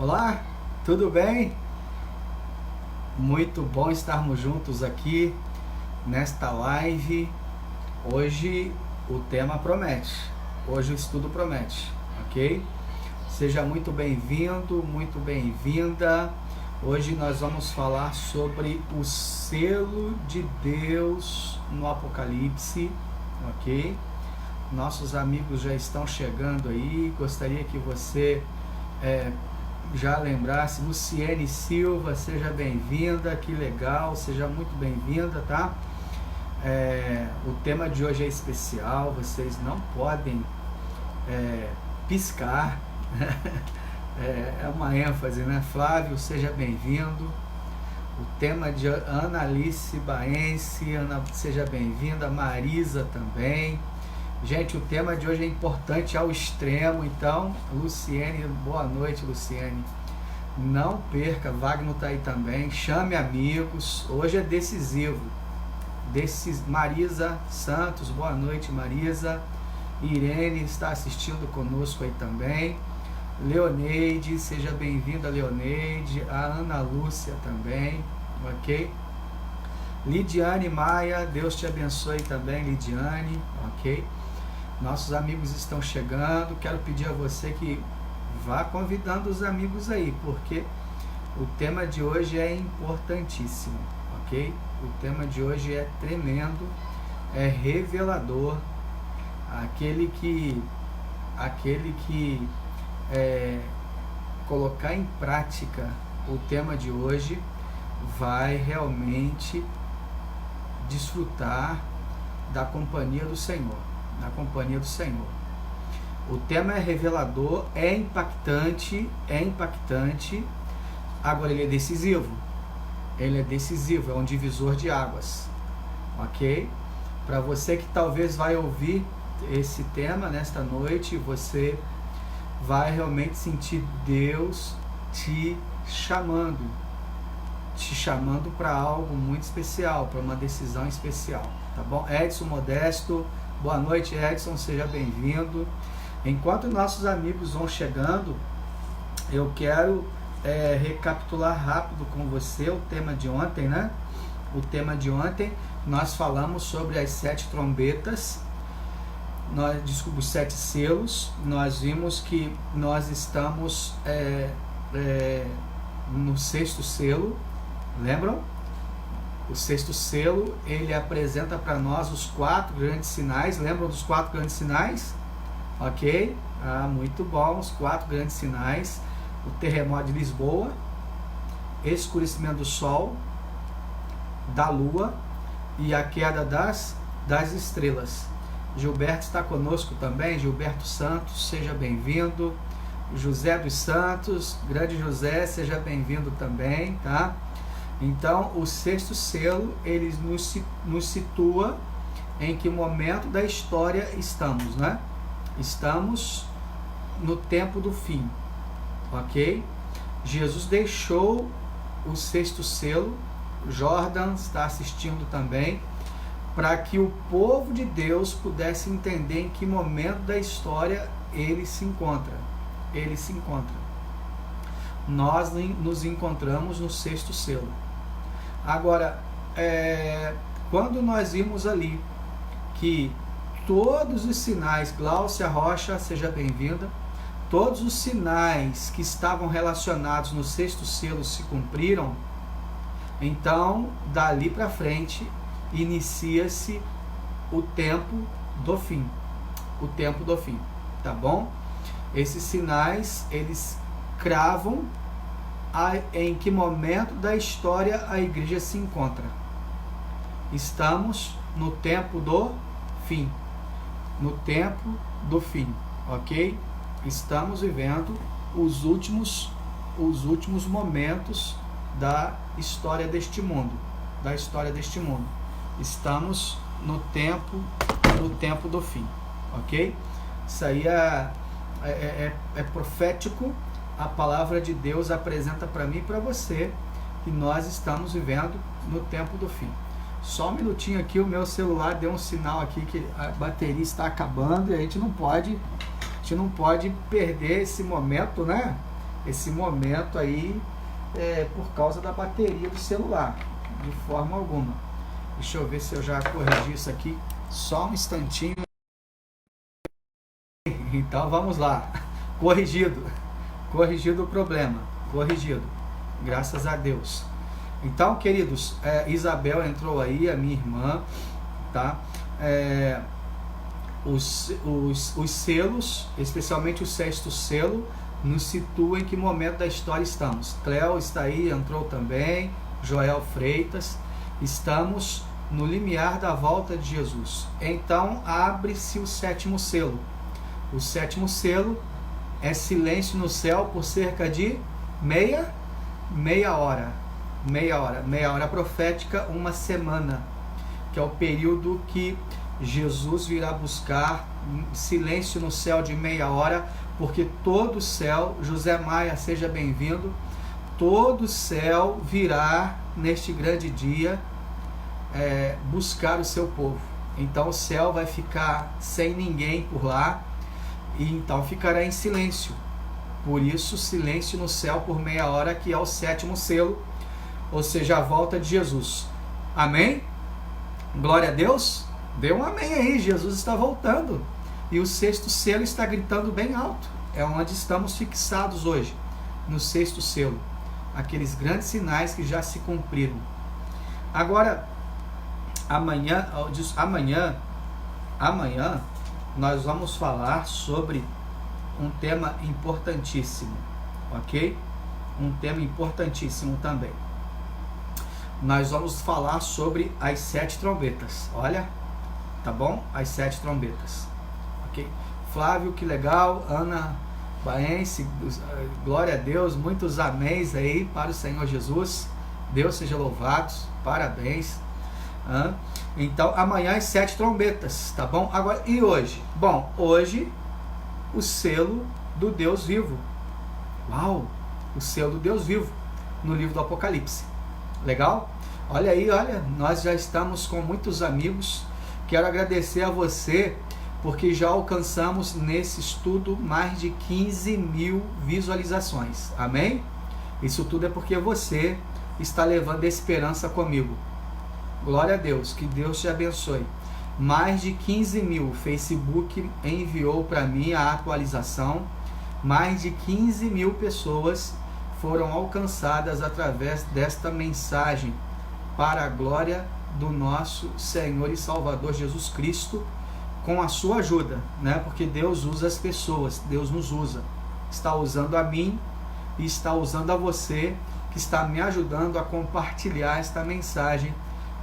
Olá, tudo bem? Muito bom estarmos juntos aqui nesta live. Hoje o tema promete, hoje o estudo promete, ok? Seja muito bem-vindo, muito bem-vinda. Hoje nós vamos falar sobre o selo de Deus no Apocalipse, ok? Nossos amigos já estão chegando aí, gostaria que você já lembrasse. Luciene Silva, seja bem-vinda, que legal, seja muito bem-vinda, tá? O tema de hoje é especial, vocês não podem piscar, é uma ênfase, né? Flávio, seja bem-vindo. O tema de Ana Alice Baense, Ana, seja bem-vinda. Marisa também. Gente, o tema de hoje é importante ao extremo, então, Luciene, boa noite, Luciene. Não perca, Wagner está aí também, chame amigos, hoje é decisivo. Marisa Santos, boa noite, Marisa. Irene está assistindo conosco aí também. Leoneide, seja bem-vinda, Leoneide. A Ana Lúcia também, ok? Lidiane Maia, Deus te abençoe também, Lidiane, ok? Nossos amigos estão chegando, quero pedir a você que vá convidando os amigos aí, porque o tema de hoje é importantíssimo, ok? O tema de hoje é tremendo, é revelador, aquele que colocar em prática o tema de hoje vai realmente desfrutar da companhia do Senhor. Na companhia do Senhor. O tema é revelador, é impactante, agora ele é decisivo, é um divisor de águas, ok? Para você que talvez vai ouvir esse tema nesta noite, você vai realmente sentir Deus te chamando para algo muito especial, para uma decisão especial, tá bom? Edson Modesto, boa noite, Edson, seja bem-vindo. Enquanto nossos amigos vão chegando, eu quero recapitular rápido com você o tema de ontem, né? O tema de ontem, nós falamos sobre as 7 trombetas, os 7 selos. Nós vimos que nós estamos no 6º selo, lembram? O 6º selo, ele apresenta para nós os 4 grandes sinais. Lembram dos 4 grandes sinais? Ok? Muito bom, os 4 grandes sinais. O terremoto de Lisboa, escurecimento do Sol, da Lua e a queda das estrelas. Gilberto está conosco também, Gilberto Santos, seja bem-vindo. José dos Santos, grande José, seja bem-vindo também, tá? Então, o 6º selo, ele nos situa em que momento da história estamos, né? Estamos no tempo do fim, ok? Jesus deixou o 6º selo, Jordan está assistindo também, para que o povo de Deus pudesse entender em que momento da história ele se encontra. Nós nos encontramos no 6º selo. Agora, quando nós vimos ali que todos os sinais, Gláucia Rocha, seja bem-vinda, todos os sinais que estavam relacionados no 6º selo se cumpriram, então, dali para frente, inicia-se o tempo do fim. O tempo do fim, tá bom? Esses sinais, eles cravam em que momento da história a igreja se encontra. Estamos no tempo do fim. No tempo do fim, ok? Estamos vivendo os últimos momentos da história deste mundo. Estamos no tempo do fim, ok? Isso aí é profético. A palavra de Deus apresenta para mim e para você que nós estamos vivendo no tempo do fim. Só um minutinho aqui, o meu celular deu um sinal aqui que a bateria está acabando e a gente não pode perder esse momento, né? esse momento aí por causa da bateria do celular, de forma alguma. Deixa eu ver se eu já corrigi isso aqui, só um instantinho. Então vamos lá, corrigido o problema, corrigido, graças a Deus. Então, queridos, Isabel entrou aí, a minha irmã, tá? Os selos, especialmente o sexto selo, nos situa em que momento da história estamos. Cléo está aí, entrou também, Joel Freitas. Estamos no limiar da volta de Jesus. Então, abre-se o sétimo selo. O sétimo selo é silêncio no céu por cerca de meia hora. Meia hora profética, uma semana, que é o período que Jesus virá buscar silêncio no céu de meia hora, porque todo o céu, José Maia, seja bem-vindo, todo o céu virá neste grande dia buscar o seu povo. Então o céu vai ficar sem ninguém por lá, e então ficará em silêncio. Por isso, silêncio no céu por meia hora, que é o sétimo selo, ou seja, a volta de Jesus. Amém? Glória a Deus. Dê um amém aí, Jesus está voltando. E o sexto selo está gritando bem alto. É onde estamos fixados hoje, no sexto selo. Aqueles grandes sinais que já se cumpriram. Agora, amanhã nós vamos falar sobre um tema importantíssimo, ok? Um tema importantíssimo também. Nós vamos falar sobre as 7 trombetas. Olha, tá bom? As 7 trombetas, ok? Flávio, que legal. Ana Baense, glória a Deus. Muitos améns aí para o Senhor Jesus. Deus seja louvado. Parabéns. Então, amanhã as 7 trombetas, tá bom? Agora, e hoje? Bom, hoje o selo do Deus vivo. Uau! O selo do Deus vivo no livro do Apocalipse. Legal? Olha aí, olha, nós já estamos com muitos amigos. Quero agradecer a você, porque já alcançamos nesse estudo mais de 15.000 visualizações. Amém? Isso tudo é porque você está levando esperança comigo. Glória a Deus, que Deus te abençoe. Mais de 15.000, o Facebook enviou para mim a atualização. Mais de 15.000 pessoas foram alcançadas através desta mensagem, para a glória do nosso Senhor e Salvador Jesus Cristo, com a sua ajuda, né? Porque Deus usa as pessoas, Deus nos usa. Está usando a mim e está usando a você, que está me ajudando a compartilhar esta mensagem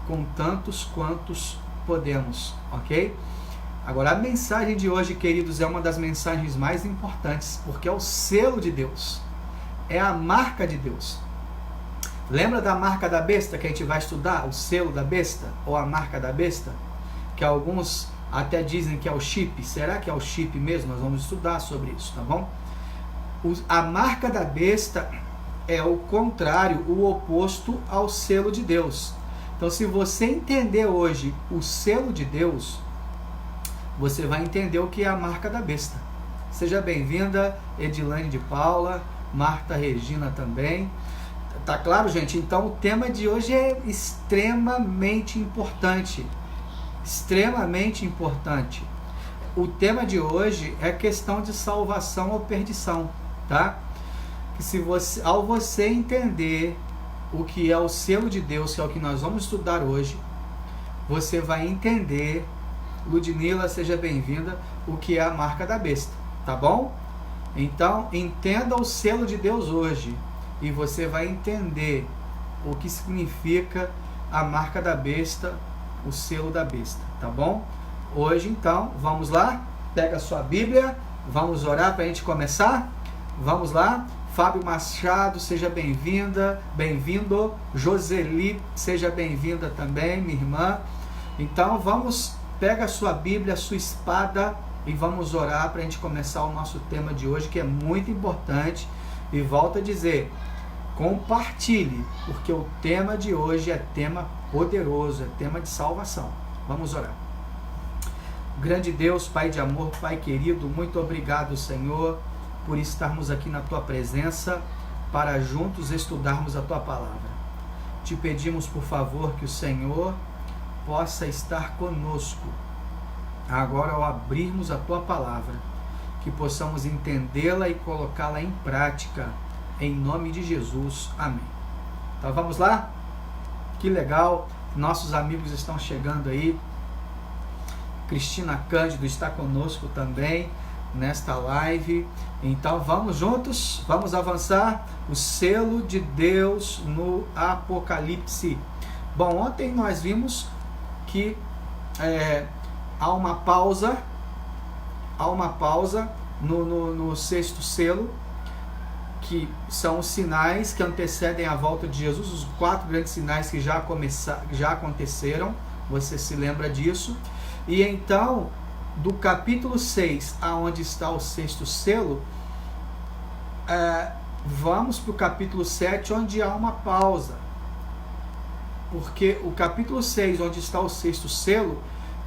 com tantos quantos podemos, ok? Agora, a mensagem de hoje, queridos, é uma das mensagens mais importantes, porque é o selo de Deus, é a marca de Deus. Lembra da marca da besta que a gente vai estudar? O selo da besta, ou a marca da besta? Que alguns até dizem que é o chip. Será que é o chip mesmo? Nós vamos estudar sobre isso, tá bom? A marca da besta é o contrário, o oposto ao selo de Deus. Então, se você entender hoje o selo de Deus, você vai entender o que é a marca da besta. Seja bem-vinda, Edilane de Paula, Marta Regina também. Tá claro, gente? Então, o tema de hoje é extremamente importante. Extremamente importante. O tema de hoje é questão de salvação ou perdição, tá? Que se você, ao você entender o que é o selo de Deus, que é o que nós vamos estudar hoje, você vai entender, Ludmila, seja bem-vinda, o que é a marca da besta, tá bom? Então, entenda o selo de Deus hoje, e você vai entender o que significa a marca da besta, o selo da besta, tá bom? Hoje, então, vamos lá, pega a sua Bíblia, vamos orar para a gente começar? Vamos lá? Fábio Machado, seja bem-vinda, bem-vindo. Joseli, seja bem-vinda também, minha irmã. Então, vamos, pega a sua Bíblia, a sua espada, e vamos orar para a gente começar o nosso tema de hoje, que é muito importante. E volto a dizer, compartilhe, porque o tema de hoje é tema poderoso, é tema de salvação. Vamos orar. Grande Deus, Pai de amor, Pai querido, muito obrigado, Senhor, por estarmos aqui na Tua presença para juntos estudarmos a Tua palavra. Te pedimos, por favor, que o Senhor possa estar conosco agora ao abrirmos a Tua palavra, que possamos entendê-la e colocá-la em prática, em nome de Jesus. Amém. Então vamos lá? Que legal, nossos amigos estão chegando aí. Cristina Cândido está conosco também nesta live. Então vamos juntos, vamos avançar. O selo de Deus no Apocalipse. Bom, ontem nós vimos que há uma pausa no sexto selo, que são os sinais que antecedem a volta de Jesus, os 4 grandes sinais que já aconteceram, você se lembra disso. E então, do capítulo 6, aonde está o sexto selo, vamos para o capítulo 7, onde há uma pausa. Porque o capítulo 6, onde está o sexto selo,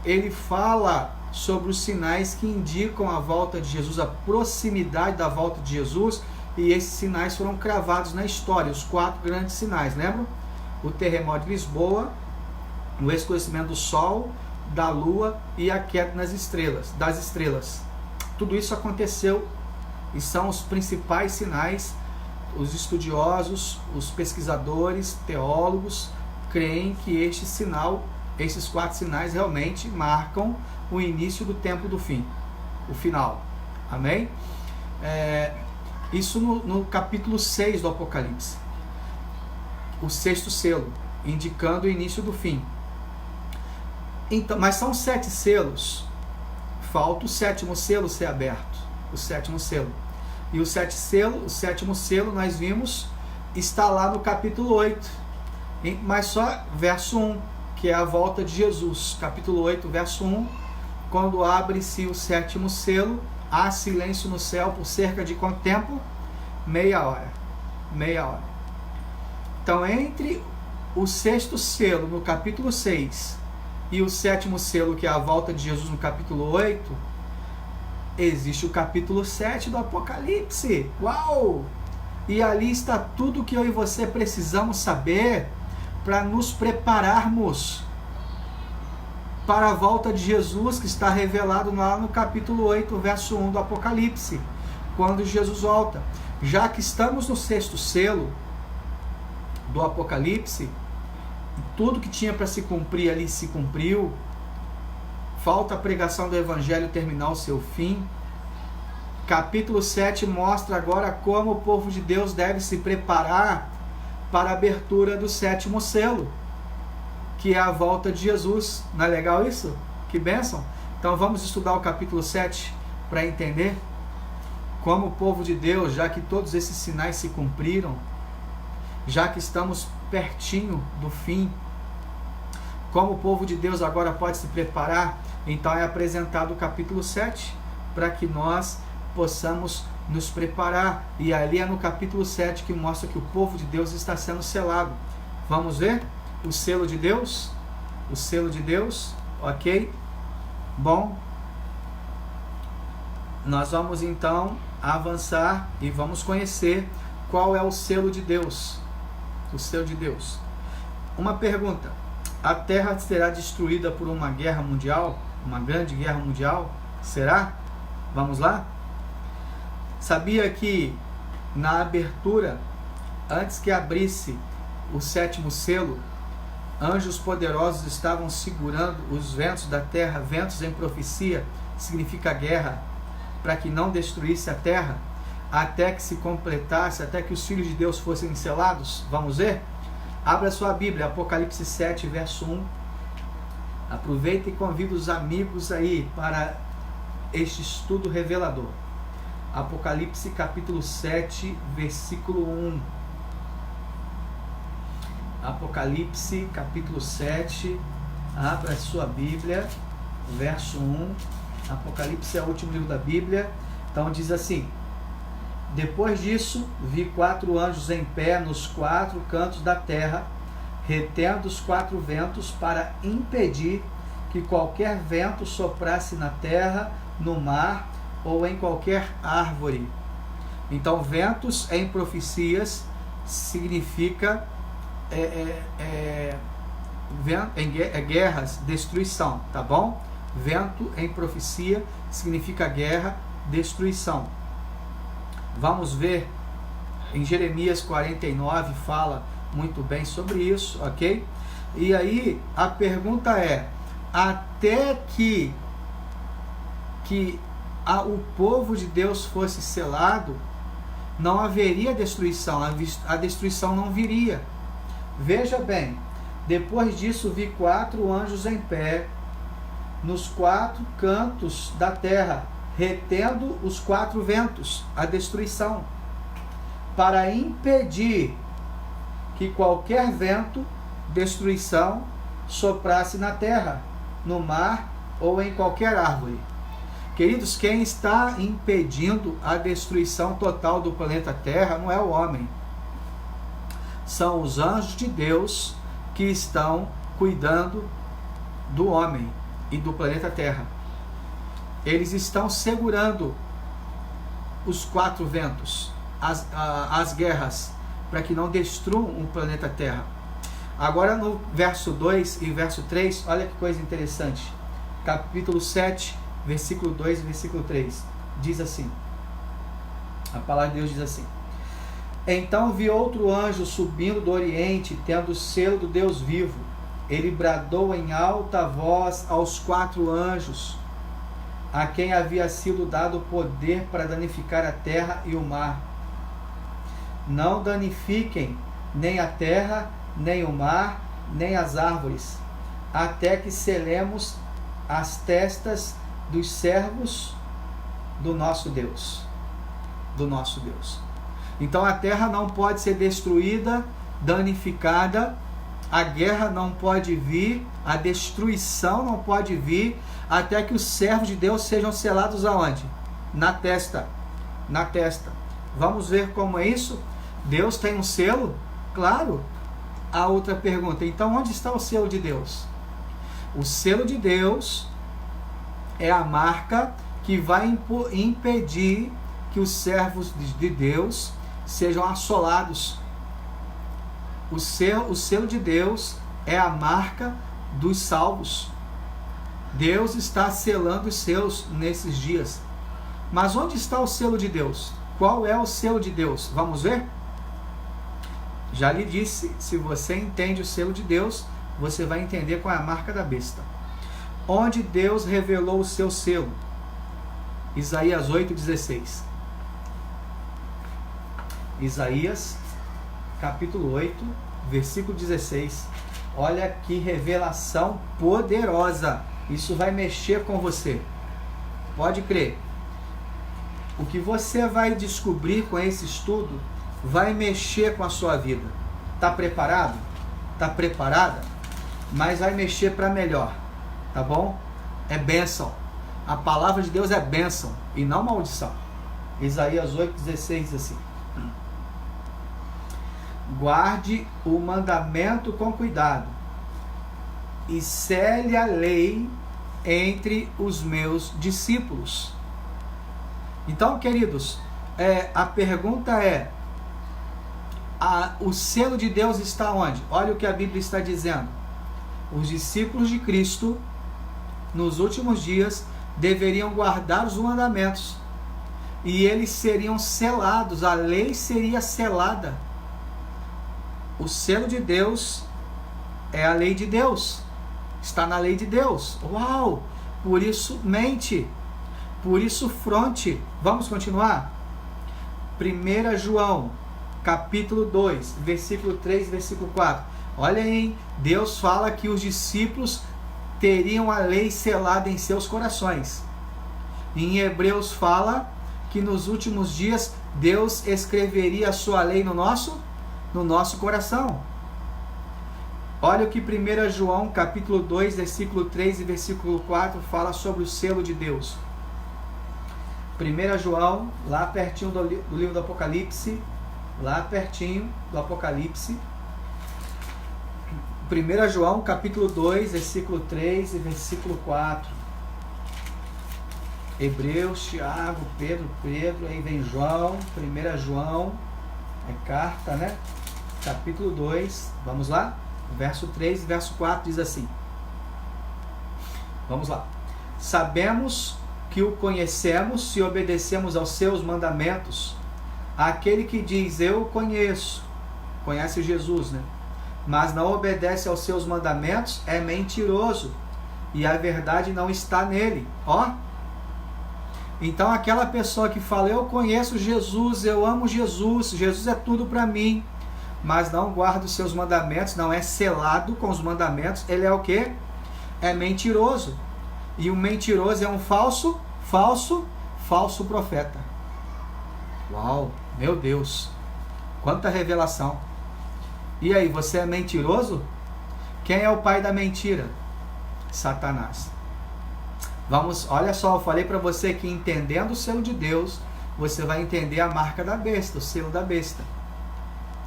ele fala sobre os sinais que indicam a volta de Jesus, a proximidade da volta de Jesus, e esses sinais foram cravados na história, os 4 grandes sinais, lembram? O terremoto de Lisboa, o escurecimento do Sol, da Lua e a queda das estrelas. Tudo isso aconteceu e são os principais sinais. Os estudiosos, os pesquisadores, teólogos, creem que esses 4 sinais realmente marcam o início do tempo do fim, o final. Amém? Isso no capítulo 6 do Apocalipse. O sexto selo, indicando o início do fim. Então, mas são 7 selos. Falta o 7º selo ser aberto. O 7º selo. E o 7º selo, nós vimos, está lá no capítulo 8. Mas só verso 1, que é a volta de Jesus. Capítulo 8, verso 1. Quando abre-se o 7º selo, há silêncio no céu por cerca de quanto tempo? Meia hora. Então, entre o sexto selo, no capítulo 6, e o 7º selo, que é a volta de Jesus, no capítulo 8, existe o capítulo 7 do Apocalipse. Uau! E ali está tudo que eu e você precisamos saber para nos prepararmos para a volta de Jesus, que está revelado lá no capítulo 8, verso 1 do Apocalipse, quando Jesus volta. Já que estamos no sexto selo do Apocalipse, tudo que tinha para se cumprir ali se cumpriu, falta a pregação do Evangelho terminar o seu fim. Capítulo 7 mostra agora como o povo de Deus deve se preparar para a abertura do 7º selo, que é a volta de Jesus. Não é legal isso? Que bênção! Então vamos estudar o capítulo 7 para entender como o povo de Deus, já que todos esses sinais se cumpriram, já que estamos pertinho do fim, como o povo de Deus agora pode se preparar. Então é apresentado o capítulo 7 para que nós possamos nos preparar. E ali é no capítulo 7 que mostra que o povo de Deus está sendo selado. Vamos ver? O selo de Deus, ok? Bom, nós vamos então avançar e vamos conhecer qual é o selo de Deus. O selo de Deus. Uma pergunta: a Terra será destruída por uma guerra mundial? Uma grande guerra mundial? Será? Vamos lá? Sabia que na abertura, antes que abrisse o 7º selo, anjos poderosos estavam segurando os ventos da terra? Ventos em profecia significa guerra, para que não destruísse a terra, até que se completasse, até que os filhos de Deus fossem selados. Vamos ver? Abra sua Bíblia, Apocalipse 7, verso 1. Aproveita e convida os amigos aí para este estudo revelador. Apocalipse capítulo 7, versículo 1. Apocalipse capítulo 7, abra a sua Bíblia, verso 1. Apocalipse é o último livro da Bíblia. Então diz assim: depois disso, vi 4 anjos em pé nos 4 cantos da terra, retendo os 4 ventos para impedir que qualquer vento soprasse na terra, no mar ou em qualquer árvore. Então, ventos em profecias significa guerras, destruição, tá bom? Vento em profecia significa guerra, destruição. Vamos ver em Jeremias 49, fala muito bem sobre isso, ok? E aí a pergunta é: até que o povo de Deus fosse selado, não haveria destruição, a destruição não viria. Veja bem, depois disso vi 4 anjos em pé, nos 4 cantos da terra, retendo os 4 ventos, a destruição, para impedir que qualquer vento, destruição, soprasse na terra, no mar ou em qualquer árvore. Queridos, quem está impedindo a destruição total do planeta Terra não é o homem. São os anjos de Deus que estão cuidando do homem e do planeta Terra. Eles estão segurando os 4 ventos, as guerras, para que não destruam o planeta Terra. Agora no verso 2 e verso 3, olha que coisa interessante. Capítulo 7, versículo 2 e versículo 3. Diz assim, a palavra de Deus diz assim: então vi outro anjo subindo do oriente, tendo o selo do Deus vivo. Ele bradou em alta voz aos 4 anjos, a quem havia sido dado poder para danificar a terra e o mar. Não danifiquem nem a terra, nem o mar, nem as árvores, até que selemos as testas dos servos do nosso Deus. Do nosso Deus. Então a terra não pode ser destruída, danificada, a guerra não pode vir, a destruição não pode vir, até que os servos de Deus sejam selados aonde? Na testa. Na testa. Vamos ver como é isso? Deus tem um selo? Claro. A outra pergunta, então onde está o selo de Deus? O selo de Deus é a marca que vai impedir que os servos de Deus sejam assolados. O selo de Deus é a marca dos salvos. Deus está selando os seus nesses dias. Mas onde está o selo de Deus? Qual é o selo de Deus? Vamos ver? Já lhe disse, se você entende o selo de Deus, você vai entender qual é a marca da besta. Onde Deus revelou o seu selo? Isaías 8,16. Isaías, capítulo 8, versículo 16. Olha que revelação poderosa. Isso vai mexer com você. Pode crer. O que você vai descobrir com esse estudo vai mexer com a sua vida. Está preparado? Está preparada? Mas vai mexer para melhor. Tá bom? É bênção. A palavra de Deus é bênção e não maldição. Isaías 8,16 diz assim: guarde o mandamento com cuidado e cele a lei entre os meus discípulos. Então, queridos, a pergunta é: o selo de Deus está onde? Olha o que a Bíblia está dizendo. Os discípulos de Cristo, nos últimos dias, deveriam guardar os mandamentos. E eles seriam selados, a lei seria selada. O selo de Deus é a lei de Deus. Está na lei de Deus. Uau! Por isso mente. Por isso fronte. Vamos continuar? 1 João, capítulo 2, versículo 3, versículo 4. Olha aí, Deus fala que os discípulos teriam a lei selada em seus corações. Em Hebreus fala que nos últimos dias Deus escreveria a sua lei no nosso coração. Olha o que 1 João, capítulo 2, versículo 3 e versículo 4 fala sobre o selo de Deus. 1 João, lá pertinho do livro do Apocalipse, lá pertinho do Apocalipse, 1 João, capítulo 2, versículo 3 e versículo 4. Hebreus, Tiago, Pedro, aí vem João, 1 João, é carta, né? Capítulo 2, vamos lá? Verso 3 e verso 4 diz assim. Vamos lá. Sabemos que o conhecemos se obedecemos aos seus mandamentos. Aquele que diz, eu o conheço, conhece Jesus, né? Mas não obedece aos seus mandamentos, é mentiroso, e a verdade não está nele. Ó. Então aquela pessoa que fala, eu conheço Jesus, eu amo Jesus, Jesus é tudo para mim, mas não guarda os seus mandamentos, não é selado com os mandamentos, ele é o quê? É mentiroso. E o mentiroso é um falso profeta. Uau, meu Deus, quanta revelação. E aí, você é mentiroso? Quem é o pai da mentira? Satanás. Vamos, olha só, eu falei para você que entendendo o selo de Deus, você vai entender a marca da besta, o selo da besta.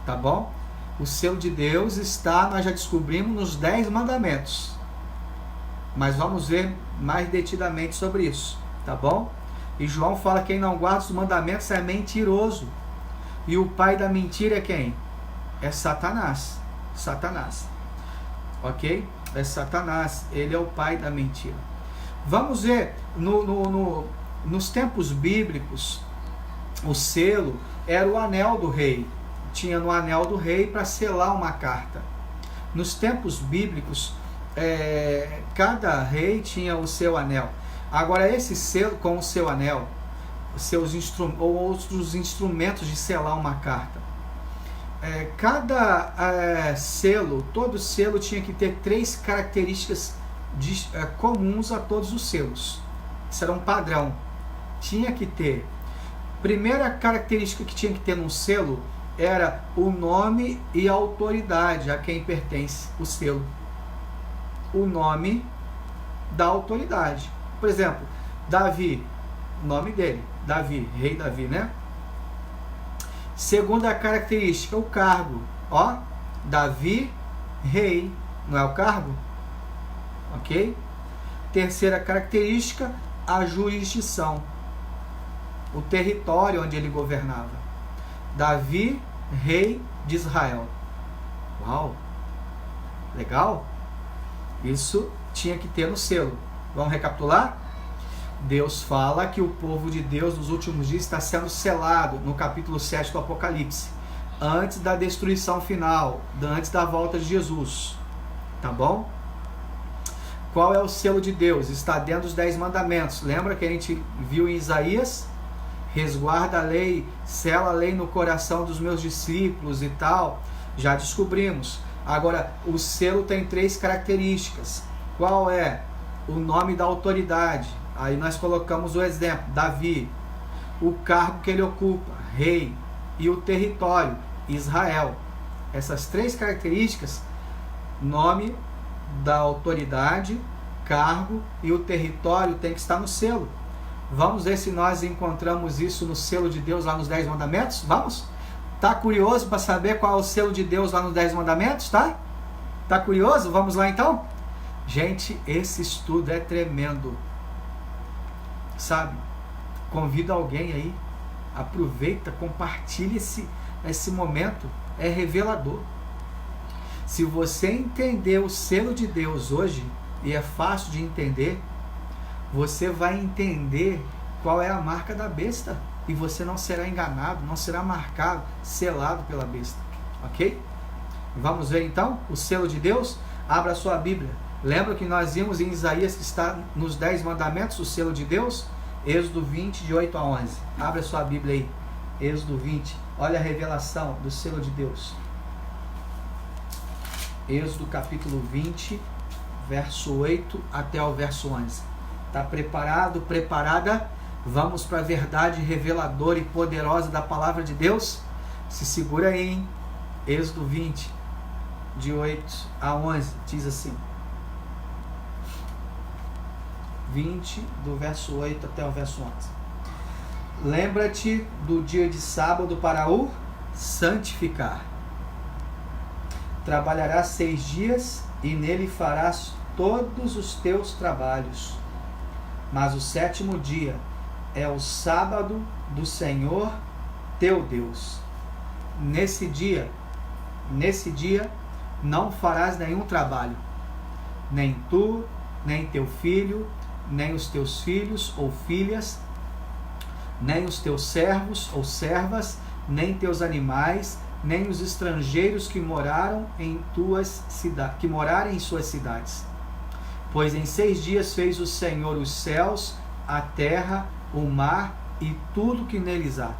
Tá bom? O selo de Deus está, nós já descobrimos, nos 10 mandamentos. Mas vamos ver mais detidamente sobre isso, tá bom? E João fala que quem não guarda os mandamentos é mentiroso. E o pai da mentira é quem? É Satanás. Satanás. Ok? É Satanás. Ele é o pai da mentira. Vamos ver, nos tempos bíblicos, o selo era o anel do rei. Tinha no anel do rei para selar uma carta. Nos tempos bíblicos, cada rei tinha o seu anel. Agora, esse selo com o seu anel, seus ou outros instrumentos de selar uma carta, cada selo, todo selo tinha que ter 3 características comuns a todos os selos. Isso era um padrão. Tinha que ter. Primeira característica que tinha que ter num selo era o nome e a autoridade a quem pertence o selo. O nome da autoridade. Por exemplo, Davi, o nome dele, Davi, rei Davi, né? Segunda característica, o cargo. Ó, Davi, rei, não é o cargo? Ok? Terceira característica, a jurisdição. O território onde ele governava. Davi, rei de Israel. Uau! Legal? Isso tinha que ter no selo. Vamos recapitular? Deus fala que o povo de Deus nos últimos dias está sendo selado no capítulo 7 do Apocalipse, antes da destruição final, antes da volta de Jesus. Tá bom? Qual é o selo de Deus? Está dentro dos 10 mandamentos. Lembra que a gente viu em Isaías? Resguarda a lei, sela a lei no coração dos meus discípulos e tal. Já descobrimos. Agora, o selo tem 3 características. Qual é? O nome da autoridade. Aí nós colocamos o exemplo, Davi. O cargo que ele ocupa, rei. E o território, Israel. Essas 3 características, nome da autoridade, cargo e o território tem que estar no selo. Vamos ver se nós encontramos isso no selo de Deus lá nos 10 mandamentos? Vamos? Tá curioso para saber qual é o selo de Deus lá nos 10 mandamentos? Tá curioso? Vamos lá então? Gente, esse estudo é tremendo. Sabe? Convido alguém aí. Aproveita, compartilhe esse momento. É revelador. Se você entender o selo de Deus hoje, e é fácil de entender, você vai entender qual é a marca da besta. E você não será enganado, não será marcado, selado pela besta. Ok? Vamos ver então o selo de Deus? Abra a sua Bíblia. Lembra que nós vimos em Isaías que está nos 10 mandamentos o selo de Deus? Êxodo 20, de 8 a 11. Abra a sua Bíblia aí. Êxodo 20. Olha a revelação do selo de Deus. Êxodo capítulo 20, verso 8 até o verso 11. Está preparado, preparada? Vamos para a verdade reveladora e poderosa da palavra de Deus? Se segura aí, hein? Êxodo 20, de 8 a 11, diz assim. 20, do verso 8 até o verso 11. Lembra-te do dia de sábado para o santificar. Trabalharás 6 dias e nele farás todos os teus trabalhos. mas o sétimo dia é o sábado do Senhor teu Deus. Nesse dia não farás nenhum trabalho, nem tu, nem teu filho, nem os teus filhos ou filhas, nem os teus servos ou servas, nem teus animais, nem os estrangeiros que morarem em suas cidades. Pois em 6 dias fez o Senhor os céus, a terra, o mar e tudo que neles há.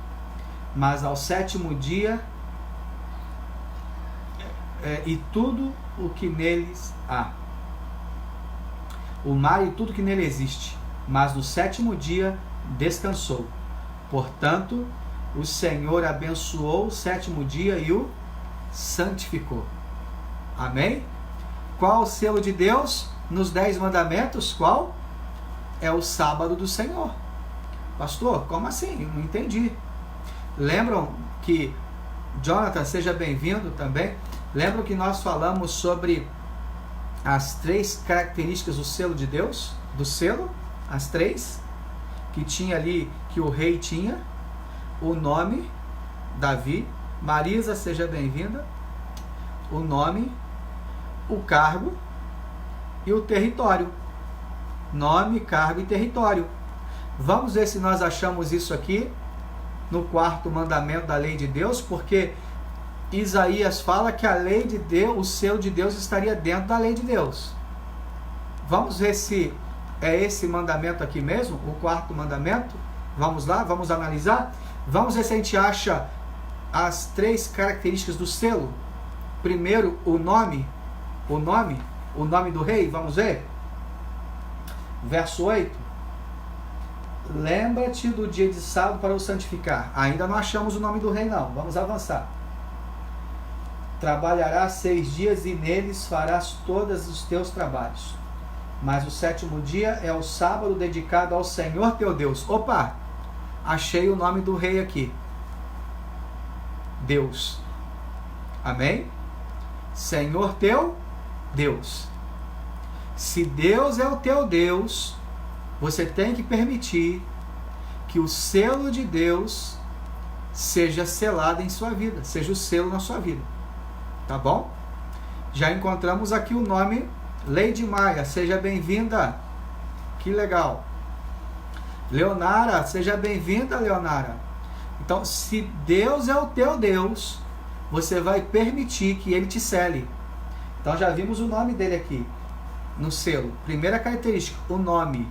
Mas ao sétimo dia, e tudo o que neles há. O mar e tudo que nele existe. Mas no sétimo dia descansou. Portanto, o Senhor abençoou o sétimo dia e o santificou. Amém? Qual o selo de Deus nos 10 mandamentos? Qual? É o sábado do Senhor. Pastor, como assim? Eu não entendi. Lembram que, Jonathan, seja bem-vindo também. Lembram que nós falamos sobre as 3 características do selo de Deus? Do selo, as 3 que tinha ali, que o rei tinha. O nome, Davi. Marisa, seja bem-vinda. O nome, o cargo e o território. Nome, cargo e território. Vamos ver se nós achamos isso aqui no 4º mandamento da lei de Deus, porque Isaías fala que a lei de Deus, o selo de Deus estaria dentro da lei de Deus. Vamos ver se é esse mandamento aqui mesmo, o 4º mandamento. Vamos lá, vamos analisar. Vamos ver se a gente acha as 3 características do selo. Primeiro, o nome do rei, vamos ver. Verso 8. Lembra-te do dia de sábado para o santificar. Ainda não achamos o nome do rei não, vamos avançar. Trabalharás 6 dias e neles farás todos os teus trabalhos. Mas o sétimo dia é o sábado dedicado ao Senhor teu Deus. Opa! Achei o nome do rei aqui. Deus. Amém? Senhor teu Deus. Se Deus é o teu Deus, você tem que permitir que o selo de Deus seja selado em sua vida, seja o selo na sua vida. Tá bom? Já encontramos aqui o nome Lady Maia, seja bem-vinda. Que legal. Leonara, seja bem-vinda, Leonara. Então, se Deus é o teu Deus, você vai permitir que Ele te sele. Então, já vimos o nome dele aqui, no selo. Primeira característica, o nome.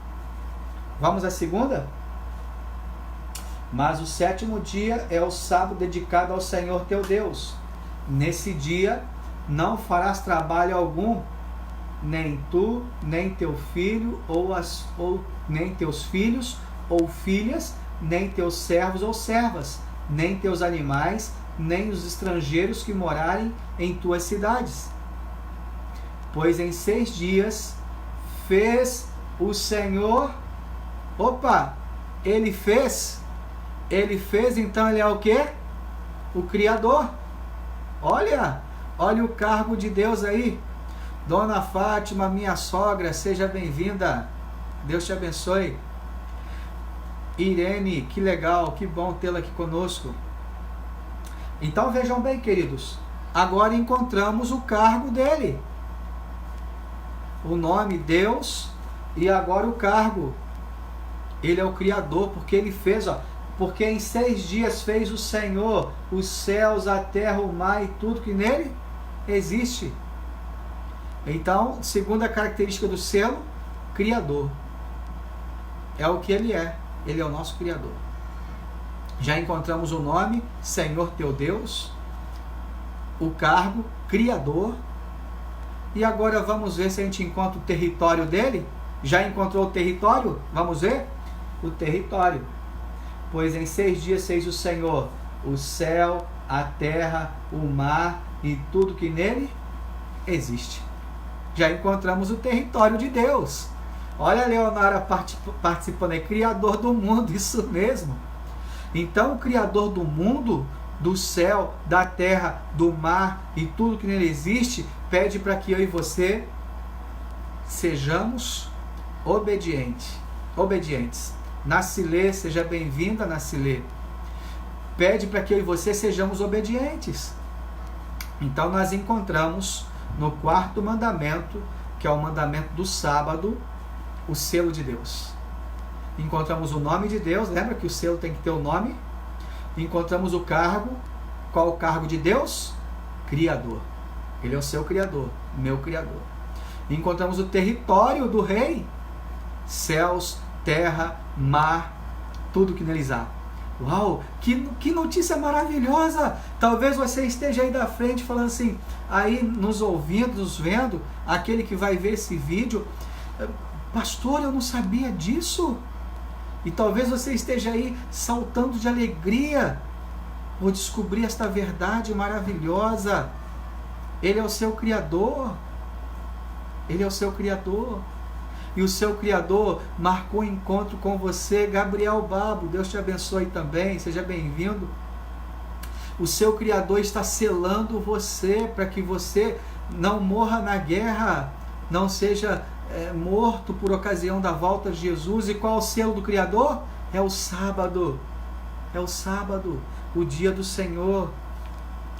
Vamos à segunda? Mas o sétimo dia é o sábado dedicado ao Senhor teu Deus. Nesse dia, não farás trabalho algum, nem tu, nem teu filho, nem teus filhos ou filhas, nem teus servos ou servas, nem teus animais, nem os estrangeiros que morarem em tuas cidades. Pois em 6 dias fez o Senhor. Opa! Ele fez, então ele é o quê? O Criador. Olha o cargo de Deus aí. Dona Fátima, minha sogra, seja bem-vinda. Deus te abençoe. Irene, que legal, que bom tê-la aqui conosco. Então vejam bem, queridos, agora encontramos o cargo dele. O nome Deus e agora o cargo. Ele é o Criador, porque ele fez, porque em 6 dias fez o Senhor os céus, a terra, o mar e tudo que nele existe. Então, segunda característica do selo, Criador. É o que ele é. Ele é o nosso Criador. Já encontramos o nome, Senhor teu Deus. O cargo, Criador. E agora vamos ver se a gente encontra o território dele. Já encontrou o território? Vamos ver? O território. Pois em 6 dias fez o Senhor o céu, a terra, o mar e tudo que nele existe. Já encontramos o território de Deus. Olha a Leonara participando, é Criador do mundo, isso mesmo. Então o Criador do mundo, do céu, da terra, do mar e tudo que nele existe, pede para que eu e você sejamos obedientes. obedientes. Nacilê, seja bem-vinda, Nacilê. Pede para que eu e você sejamos obedientes. Então nós encontramos no quarto mandamento, que é o mandamento do sábado, o selo de Deus. Encontramos o nome de Deus, lembra que o selo tem que ter o nome? Encontramos o cargo. Qual o cargo de Deus? Criador. Ele é o seu Criador, meu Criador. Encontramos o território do rei, céus, terra, mar, tudo que neles há. Uau, que notícia maravilhosa! Talvez você esteja aí da frente falando assim, aí nos ouvindo, nos vendo, aquele que vai ver esse vídeo, pastor, eu não sabia disso. E talvez você esteja aí saltando de alegria por descobrir esta verdade maravilhosa. Ele é o seu Criador. Ele é o seu Criador. E o seu Criador marcou encontro com você, Gabriel Babo. Deus te abençoe também, seja bem-vindo. O seu Criador está selando você para que você não morra na guerra, não seja morto por ocasião da volta de Jesus. E qual é o selo do Criador? É o sábado. É o sábado, o dia do Senhor.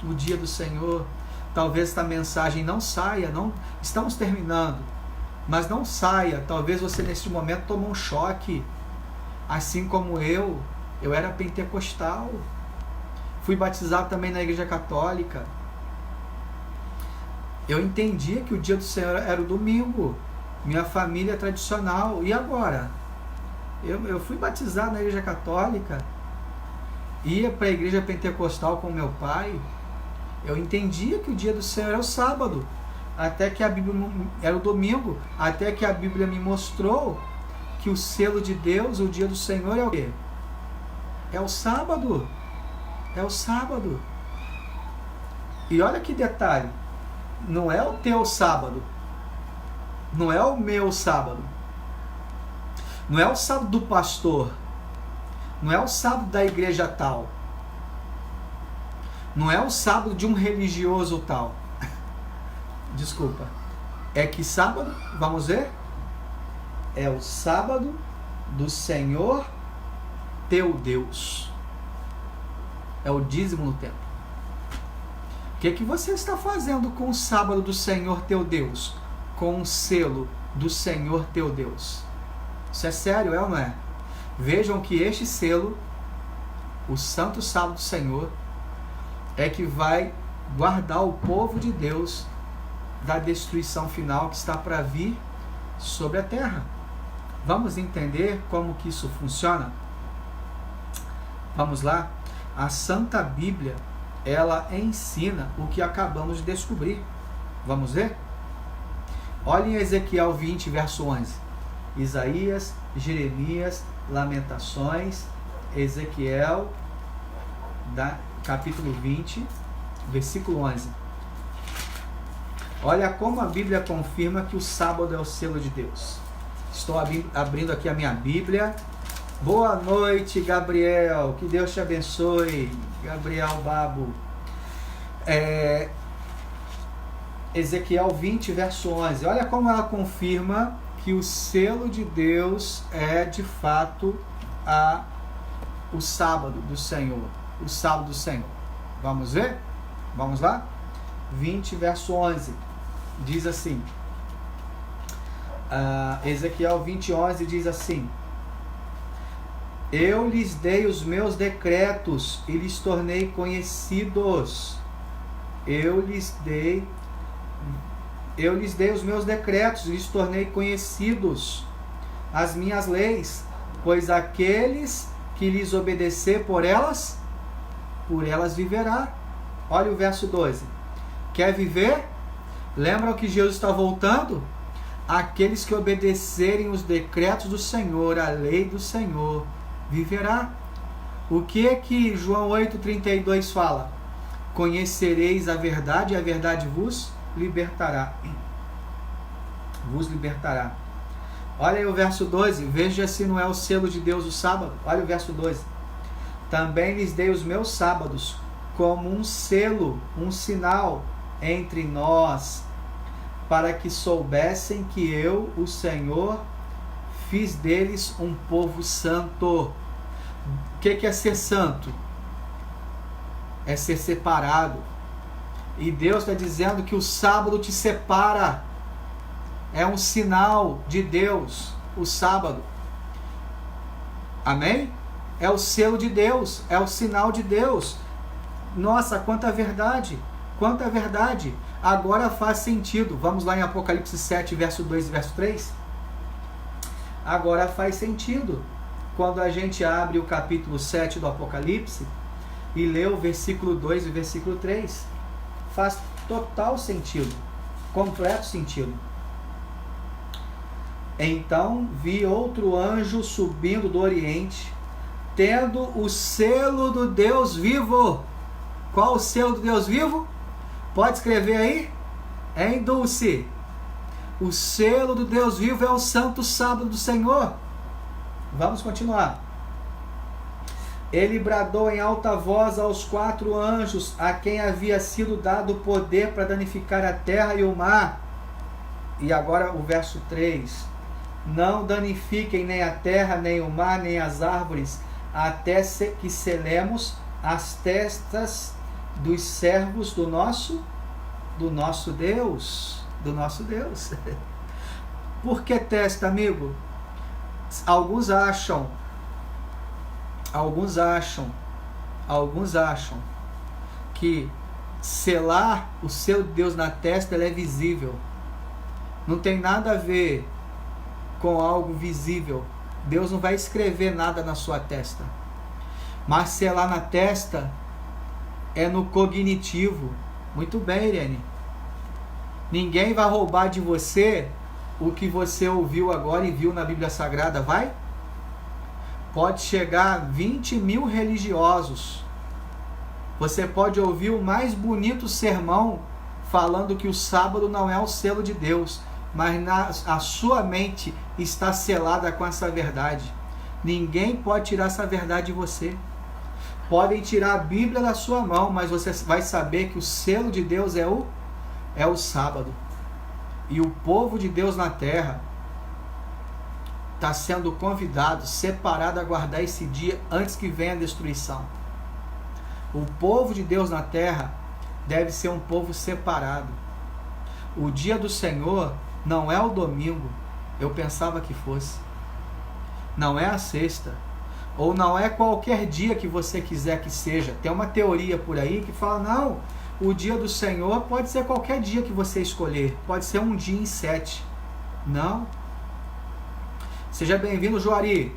O dia do Senhor. Talvez esta mensagem não saia, não estamos terminando, mas não saia. Talvez você neste momento tomou um choque, assim como eu era pentecostal, fui batizado também na igreja católica. Eu entendia que o dia do Senhor era o domingo, minha família é tradicional. E agora? Eu fui batizado na igreja católica, ia para a igreja pentecostal com meu pai. Eu entendia que o dia do Senhor era o sábado, até que a Bíblia era o domingo, até que a Bíblia me mostrou que o selo de Deus, o dia do Senhor é o quê? É o sábado. É o sábado. E olha que detalhe, não é o teu sábado, não é o meu sábado, não é o sábado do pastor, não é o sábado da igreja tal, não é o sábado de um religioso tal. Desculpa. É que sábado, vamos ver? É o sábado do Senhor teu Deus. É o dízimo no templo. O que você está fazendo com o sábado do Senhor teu Deus? Com o selo do Senhor teu Deus? Isso é sério, é ou não é? Vejam que este selo, o santo sábado do Senhor, é que vai guardar o povo de Deus da destruição final que está para vir sobre a terra. Vamos entender como que isso funciona? Vamos lá? A Santa Bíblia, ela ensina o que acabamos de descobrir. Vamos ver? Olhem Ezequiel 20, verso 11. Isaías, Jeremias, Lamentações, Ezequiel, capítulo 20, versículo 11. Olha como a Bíblia confirma que o sábado é o selo de Deus. Estou abrindo aqui a minha Bíblia. Boa noite, Gabriel. Que Deus te abençoe. Gabriel Babo. Ezequiel 20, verso 11. Olha como ela confirma que o selo de Deus é de fato o sábado do Senhor. O sábado do Senhor. Vamos ver? Vamos lá? 20, verso 11. Diz assim. Ezequiel 20, 11 diz assim: Eu lhes dei os meus decretos e lhes tornei conhecidos. Eu lhes dei os meus decretos e lhes tornei conhecidos as minhas leis, pois aqueles que lhes obedecer por elas viverá. Olha o verso 12. Quer viver? Lembram que Jesus está voltando? Aqueles que obedecerem os decretos do Senhor, a lei do Senhor, viverá. O que João 8,32 fala? Conhecereis a verdade e a verdade vos libertará. Vos libertará. Olha aí o verso 12. Veja se não é o selo de Deus o sábado. Olha o verso 12. Também lhes dei os meus sábados como um selo, um sinal entre nós, para que soubessem que eu, o Senhor, fiz deles um povo santo. O que é ser santo? É ser separado. E Deus está dizendo que o sábado te separa. É um sinal de Deus, o sábado. Amém? É o selo de Deus, é o sinal de Deus. Nossa, quanta verdade, quanta verdade. Agora faz sentido. Vamos lá em Apocalipse 7, verso 2 e verso 3. Agora faz sentido. Quando a gente abre o capítulo 7 do Apocalipse e lê o versículo 2 e o versículo 3, faz total sentido, completo sentido. Então vi outro anjo subindo do Oriente, tendo o selo do Deus vivo. Qual o selo do Deus vivo? Pode escrever aí? É em Dulce. O selo do Deus vivo é o santo sábado do Senhor. Vamos continuar. Ele bradou em alta voz aos 4 anjos, a quem havia sido dado o poder para danificar a terra e o mar. E agora o verso 3. Não danifiquem nem a terra, nem o mar, nem as árvores, até que selemos as testas dos servos do nosso Deus. Do nosso Deus. Por que testa, amigo? Alguns acham que selar o selo de Deus na testa é visível. Não tem nada a ver com algo visível. Deus não vai escrever nada na sua testa. Mas selar na testa é no cognitivo. Muito bem, Irene. Ninguém vai roubar de você o que você ouviu agora e viu na Bíblia Sagrada, vai? Pode chegar 20 mil religiosos. Você pode ouvir o mais bonito sermão falando que o sábado não é o selo de Deus, mas a sua mente está selada com essa verdade. Ninguém pode tirar essa verdade de você. Podem tirar a Bíblia da sua mão, mas você vai saber que o selo de Deus é o sábado. E o povo de Deus na terra está sendo convidado, separado a guardar esse dia antes que venha a destruição. O povo de Deus na terra deve ser um povo separado. O dia do Senhor não é o domingo, eu pensava que fosse. Não é a sexta, ou não é qualquer dia que você quiser que seja. Tem uma teoria por aí que fala, não, o dia do Senhor pode ser qualquer dia que você escolher, pode ser um dia em 7. Não. Seja bem-vindo, Juari.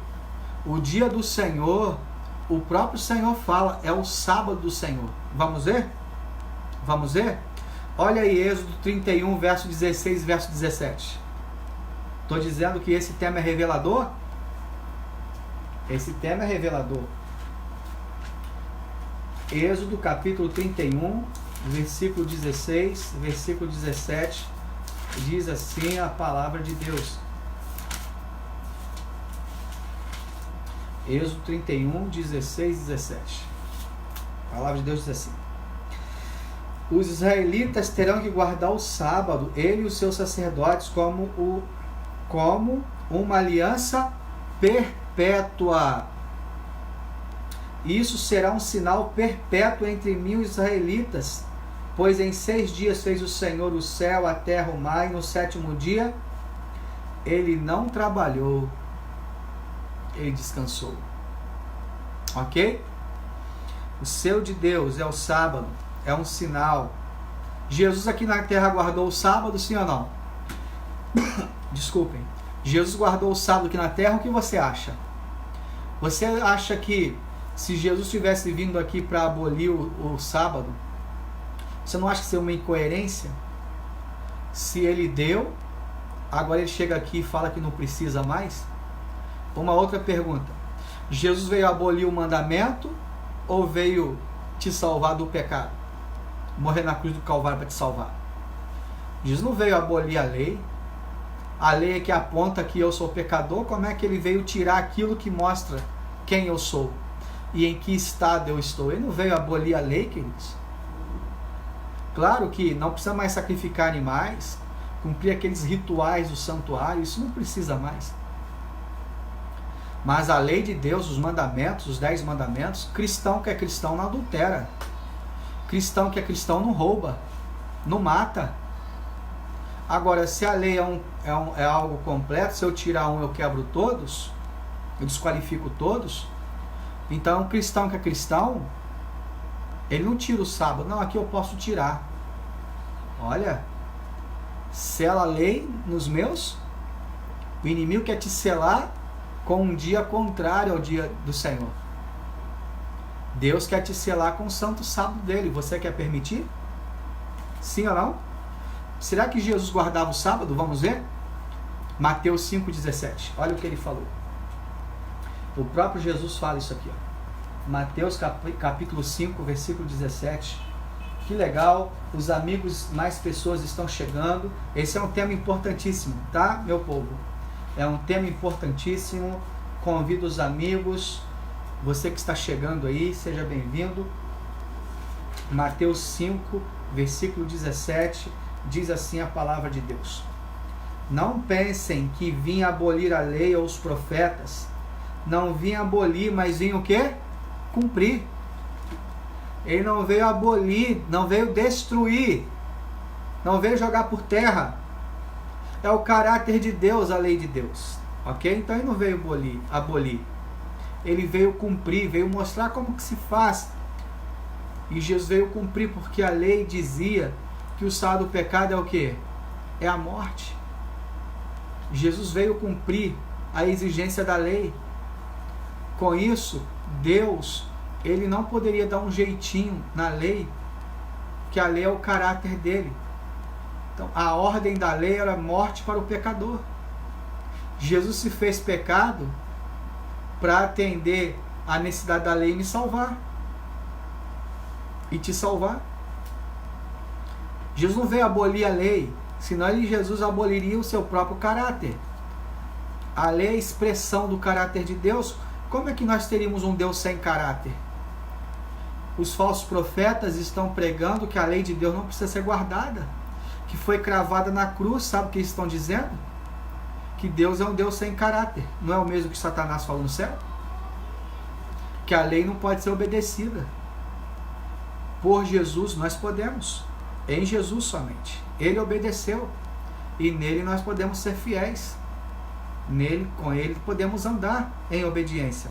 O dia do Senhor, o próprio Senhor fala, é o sábado do Senhor. Vamos ver? Vamos ver? Olha aí, Êxodo 31, verso 16, verso 17. Estou dizendo que esse tema é revelador? Esse tema é revelador. Êxodo capítulo 31, versículo 16, versículo 17, diz assim a palavra de Deus. Êxodo 31, 16 e 17. A palavra de Deus diz assim: os israelitas terão que guardar o sábado, ele e os seus sacerdotes, como uma aliança perpétua. Isso será um sinal perpétuo entre mim e os israelitas, pois em 6 dias fez o Senhor o céu, a terra, o mar, e no 7º dia ele não trabalhou, ele descansou. Ok? O selo de Deus é o sábado, é um sinal. Jesus aqui na terra guardou o sábado, sim ou não? Desculpem. Jesus guardou o sábado aqui na terra, o que você acha? Você acha que se Jesus tivesse vindo aqui para abolir o sábado, você não acha que isso é uma incoerência? Se ele deu, agora ele chega aqui e fala que não precisa mais? Uma outra pergunta: Jesus veio abolir o mandamento ou veio te salvar do pecado? Morrer na cruz do Calvário para te salvar? Jesus não veio abolir a lei. A lei é que aponta que eu sou pecador. Como é que ele veio tirar aquilo que mostra quem eu sou e em que estado eu estou? Ele não veio abolir a lei, queridos. Claro que não precisa mais sacrificar animais, cumprir aqueles rituais do santuário, isso não precisa mais. Mas a lei de Deus, os mandamentos, os 10 mandamentos, cristão que é cristão não adultera. Cristão que é cristão não rouba, não mata. Agora, se a lei é algo completo, se eu tirar um eu quebro todos, eu desqualifico todos, então um cristão que é cristão, ele não tira o sábado. Não, aqui eu posso tirar. Olha, sela a lei nos meus. O inimigo quer te selar com um dia contrário ao dia do Senhor. Deus quer te selar com o santo sábado dele. Você quer permitir? Sim ou não? Será que Jesus guardava o sábado? Vamos ver? Mateus 5,17. Olha o que ele falou. O próprio Jesus fala isso aqui. Ó. Mateus capítulo 5, versículo 17. Que legal. Os amigos, mais pessoas estão chegando. Esse é um tema importantíssimo, tá, meu povo? É um tema importantíssimo. Convido os amigos. Você que está chegando aí, seja bem-vindo. Mateus 5, versículo 17, diz assim a palavra de Deus. Não pensem que vim abolir a lei ou os profetas. Não vim abolir, mas vim o quê? Cumprir. Ele não veio abolir, não veio destruir, não veio jogar por terra. É o caráter de Deus, a lei de Deus. Ok? Então ele não veio abolir. Ele veio cumprir, veio mostrar como que se faz. E Jesus veio cumprir porque a lei dizia que o salário do pecado é o quê? É a morte. Jesus veio cumprir a exigência da lei. Com isso, Deus, ele não poderia dar um jeitinho na lei, que a lei é o caráter dele. Então, a ordem da lei era morte para o pecador. Jesus se fez pecado para atender a necessidade da lei e me salvar. E te salvar. Jesus não veio abolir a lei, senão Jesus aboliria o seu próprio caráter. A lei é a expressão do caráter de Deus. Como é que nós teríamos um Deus sem caráter? Os falsos profetas estão pregando que a lei de Deus não precisa ser guardada, que foi cravada na cruz. Sabe o que estão dizendo? Que Deus é um Deus sem caráter. Não é o mesmo que Satanás falou no céu? Que a lei não pode ser obedecida. Por Jesus nós podemos. Em Jesus somente. Ele obedeceu. E nele nós podemos ser fiéis. Nele, com ele, podemos andar em obediência.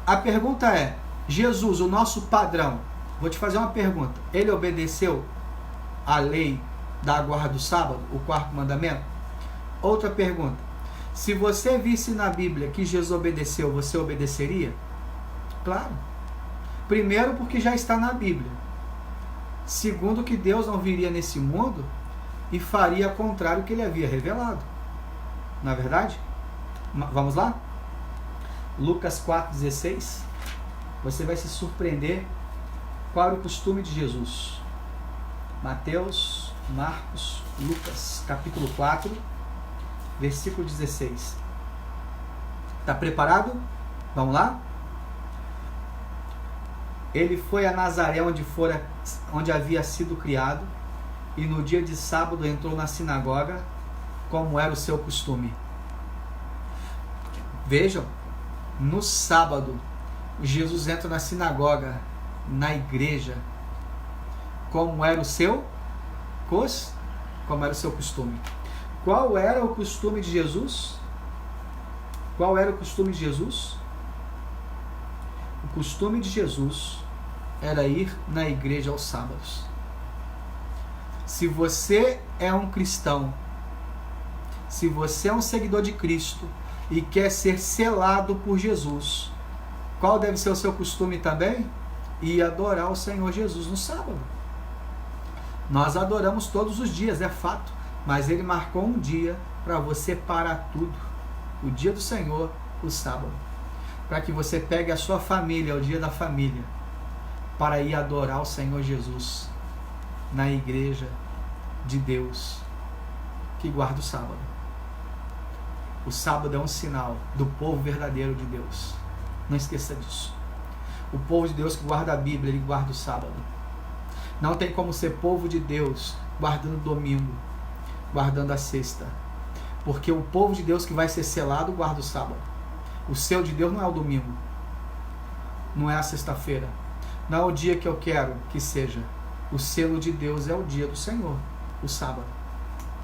A pergunta é, Jesus, o nosso padrão, vou te fazer uma pergunta. Ele obedeceu a lei da guarda do sábado, o 4º mandamento? Outra pergunta. Se você visse na Bíblia que Jesus obedeceu, você obedeceria? Claro. Primeiro, porque já está na Bíblia. Segundo, que Deus não viria nesse mundo e faria contrário ao que ele havia revelado. Não é verdade? Vamos lá? Lucas 4,16. Você vai se surpreender qual era o costume de Jesus. Mateus, Marcos, Lucas, capítulo 4, versículo 16. Está preparado? Vamos lá? Ele foi a Nazaré, onde havia sido criado, e no dia de sábado entrou na sinagoga, como era o seu costume. Vejam, no sábado, Jesus entra na sinagoga, na igreja, como era o seu costume. Qual era o costume de Jesus? Qual era o costume de Jesus? O costume de Jesus era ir na igreja aos sábados. Se você é um cristão, se você é um seguidor de Cristo e quer ser selado por Jesus, qual deve ser o seu costume também? Ir adorar o Senhor Jesus no sábado. Nós adoramos todos os dias, é fato, mas ele marcou um dia para você parar tudo. O dia do Senhor, o sábado. Para que você pegue a sua família, o dia da família, para ir adorar o Senhor Jesus na igreja de Deus que guarda o sábado. O sábado é um sinal do povo verdadeiro de Deus. Não esqueça disso. O povo de Deus que guarda a Bíblia, ele guarda o sábado. Não tem como ser povo de Deus guardando o domingo, guardando a sexta. Porque o povo de Deus que vai ser selado guarda o sábado. O selo de Deus não é o domingo, não é a sexta-feira, não é o dia que eu quero que seja. O selo de Deus é o dia do Senhor, o sábado.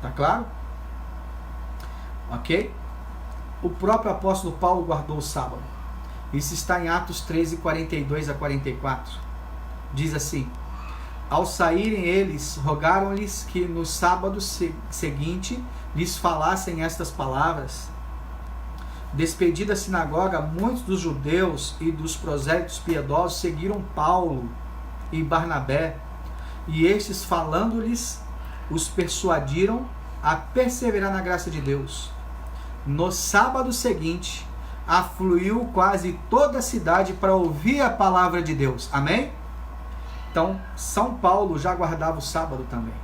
Tá claro? Ok? O próprio apóstolo Paulo guardou o sábado. Isso está em Atos 13, 42 a 44. Diz assim: ao saírem eles, rogaram-lhes que no sábado seguinte lhes falassem estas palavras. Despedida a sinagoga, muitos dos judeus e dos prosélitos piedosos seguiram Paulo e Barnabé, e estes, falando-lhes, os persuadiram a perseverar na graça de Deus. No sábado seguinte, afluiu quase toda a cidade para ouvir a palavra de Deus. Amém? Então, São Paulo já guardava o sábado também.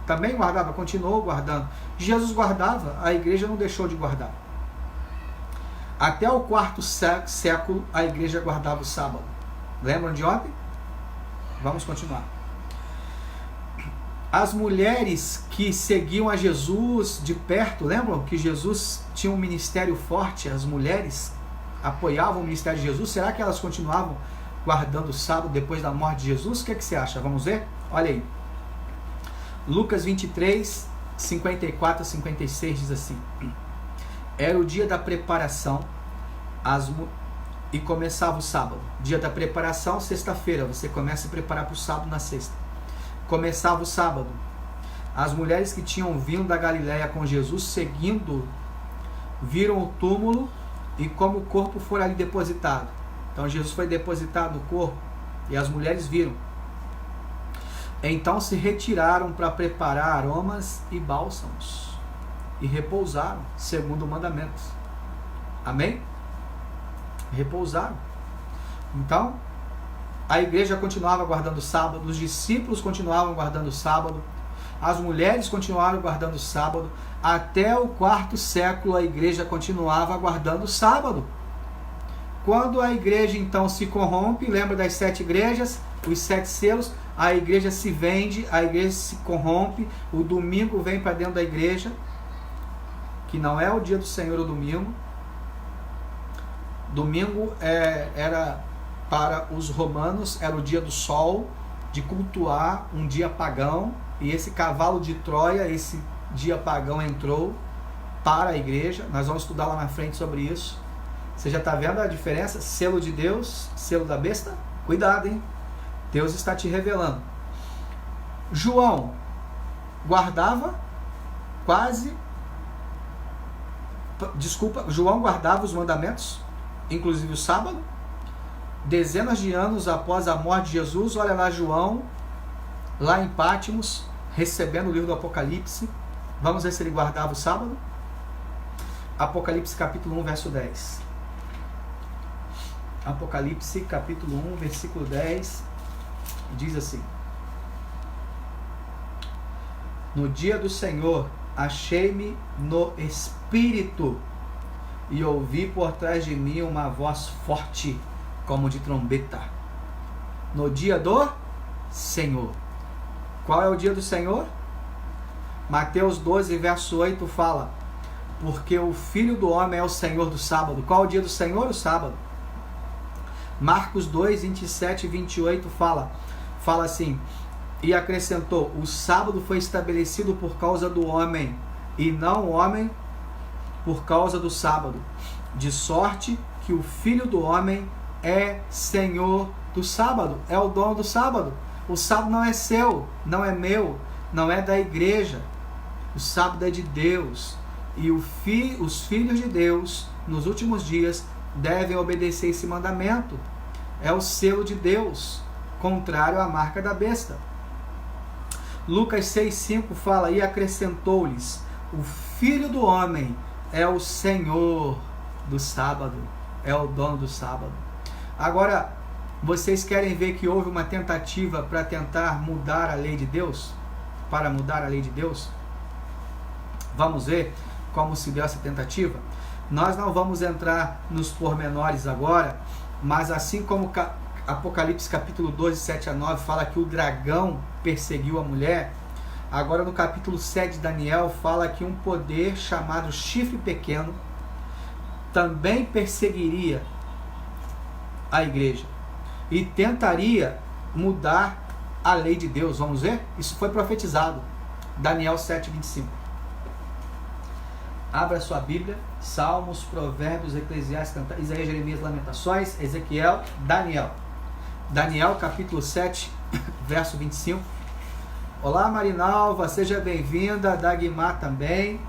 Também guardava, continuou guardando. Jesus guardava, a igreja não deixou de guardar. Até o quarto século, a igreja guardava o sábado. Lembram de ontem? Vamos continuar. As mulheres que seguiam a Jesus de perto, lembram que Jesus tinha um ministério forte? As mulheres apoiavam o ministério de Jesus. Será que elas continuavam guardando o sábado depois da morte de Jesus? O que você acha? Vamos ver? Olha aí. Lucas 23, 54 a 56 diz assim: era o dia da preparação e começava o sábado. Dia da preparação, sexta-feira. Você começa a preparar para o sábado na sexta. Começava o sábado. As mulheres que tinham vindo da Galiléia com Jesus, seguindo, viram o túmulo e como o corpo for ali depositado. Então Jesus foi depositado no corpo e as mulheres viram. Então se retiraram para preparar aromas e bálsamos e repousaram, segundo o mandamento. Amém? Repousaram. Então, a igreja continuava guardando o sábado, os discípulos continuavam guardando o sábado, as mulheres continuaram guardando o sábado, até o quarto século a igreja continuava guardando o sábado. Quando a igreja então se corrompe, lembra das 7 igrejas, os 7 selos, a igreja se vende, a igreja se corrompe, o domingo vem para dentro da igreja, que não é o dia do Senhor o domingo. Domingo era para os romanos, era o dia do sol, de cultuar um dia pagão, e esse cavalo de Troia, esse dia pagão entrou para a igreja. Nós vamos estudar lá na frente sobre isso. Você já está vendo a diferença? Selo de Deus, selo da besta? Cuidado, hein? Deus está te revelando. João guardava João guardava os mandamentos, inclusive o sábado. Dezenas de anos após a morte de Jesus, olha lá João, lá em Pátimos, recebendo o livro do Apocalipse. Vamos ver se ele guardava o sábado. Apocalipse capítulo 1, verso 10. Apocalipse capítulo 1, versículo 10, diz assim: no dia do Senhor achei-me no Espírito e ouvi por trás de mim uma voz forte como de trombeta. No dia do Senhor. Qual é o dia do Senhor? Mateus 12, verso 8 fala: porque o Filho do Homem é o Senhor do sábado. Qual é o dia do Senhor? O sábado. Marcos 2, 27 e 28 fala assim: e acrescentou: o sábado foi estabelecido por causa do homem, e não o homem por causa do sábado, de sorte que o Filho do Homem é Senhor do sábado, é o dono do sábado. O sábado não é seu, não é meu, não é da igreja. O sábado é de Deus, e os filhos de Deus nos últimos dias devem obedecer esse mandamento. É o selo de Deus, contrário à marca da besta. Lucas 6,5 fala: e acrescentou-lhes: o Filho do Homem é o Senhor do sábado, é o dono do sábado. Agora, vocês querem ver que houve uma tentativa para tentar mudar a lei de Deus? Para mudar a lei de Deus? Vamos ver como se deu essa tentativa? Nós não vamos entrar nos pormenores agora, mas assim como Apocalipse capítulo 12, 7 a 9 fala que o dragão perseguiu a mulher, agora no capítulo 7 de Daniel fala que um poder chamado chifre pequeno também perseguiria a igreja e tentaria mudar a lei de Deus. Vamos ver? Isso foi profetizado. Daniel 7:25. Abra sua Bíblia. Salmos, Provérbios, Eclesiastes, Isaías, Jeremias, Lamentações, Ezequiel, Daniel. Daniel capítulo 7, verso 25. Olá Marinalva, seja bem-vinda. Dagmar também.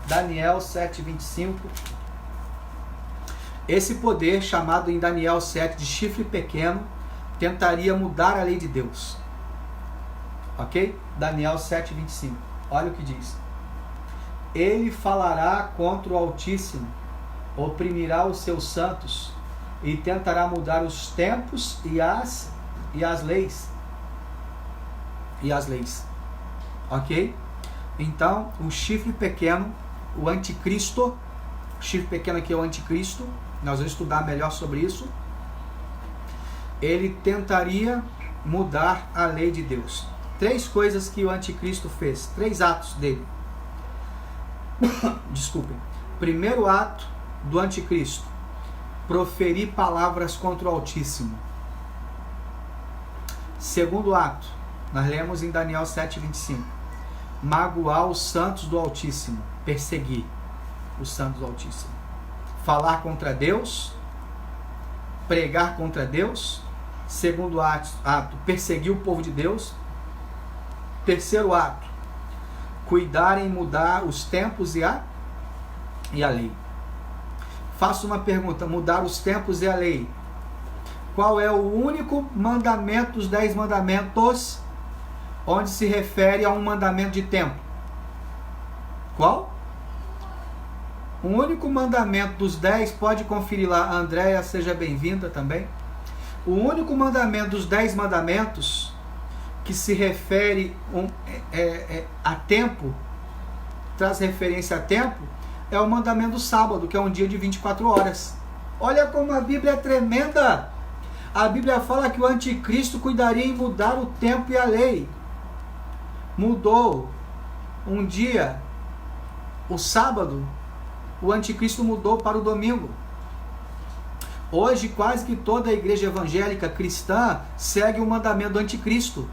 Daniel 7:25. Esse poder, chamado em Daniel 7 de chifre pequeno, tentaria mudar a lei de Deus. Ok? Daniel 7:25. Olha o que diz. Ele falará contra o Altíssimo, oprimirá os seus santos e tentará mudar os tempos e as leis. Ok? Então, o chifre pequeno, o anticristo, o chifre pequeno aqui é o anticristo, nós vamos estudar melhor sobre isso. Ele tentaria mudar a lei de Deus. 3 coisas que o anticristo fez, 3 atos dele. Desculpem. Primeiro ato do anticristo: proferir palavras contra o Altíssimo. Segundo ato, nós lemos em Daniel 7:25, magoar os santos do Altíssimo, perseguir os santos do Altíssimo. Falar contra Deus, pregar contra Deus. Segundo ato, perseguir o povo de Deus. Terceiro ato, cuidar em mudar os tempos e a lei. Faço uma pergunta: mudar os tempos e a lei. Qual é o único mandamento dos 10 mandamentos onde se refere a um mandamento de tempo? Qual? O único mandamento dos 10, pode conferir lá. Andréia, seja bem-vinda também. O único mandamento dos 10 mandamentos que se refere a tempo, traz referência a tempo, é o mandamento do sábado, que é um dia de 24 horas. Olha como a Bíblia é tremenda! A Bíblia fala que o anticristo cuidaria em mudar o tempo e a lei. Mudou um dia, o sábado, o anticristo mudou para o domingo. Hoje quase que toda a igreja evangélica cristã segue o mandamento do anticristo.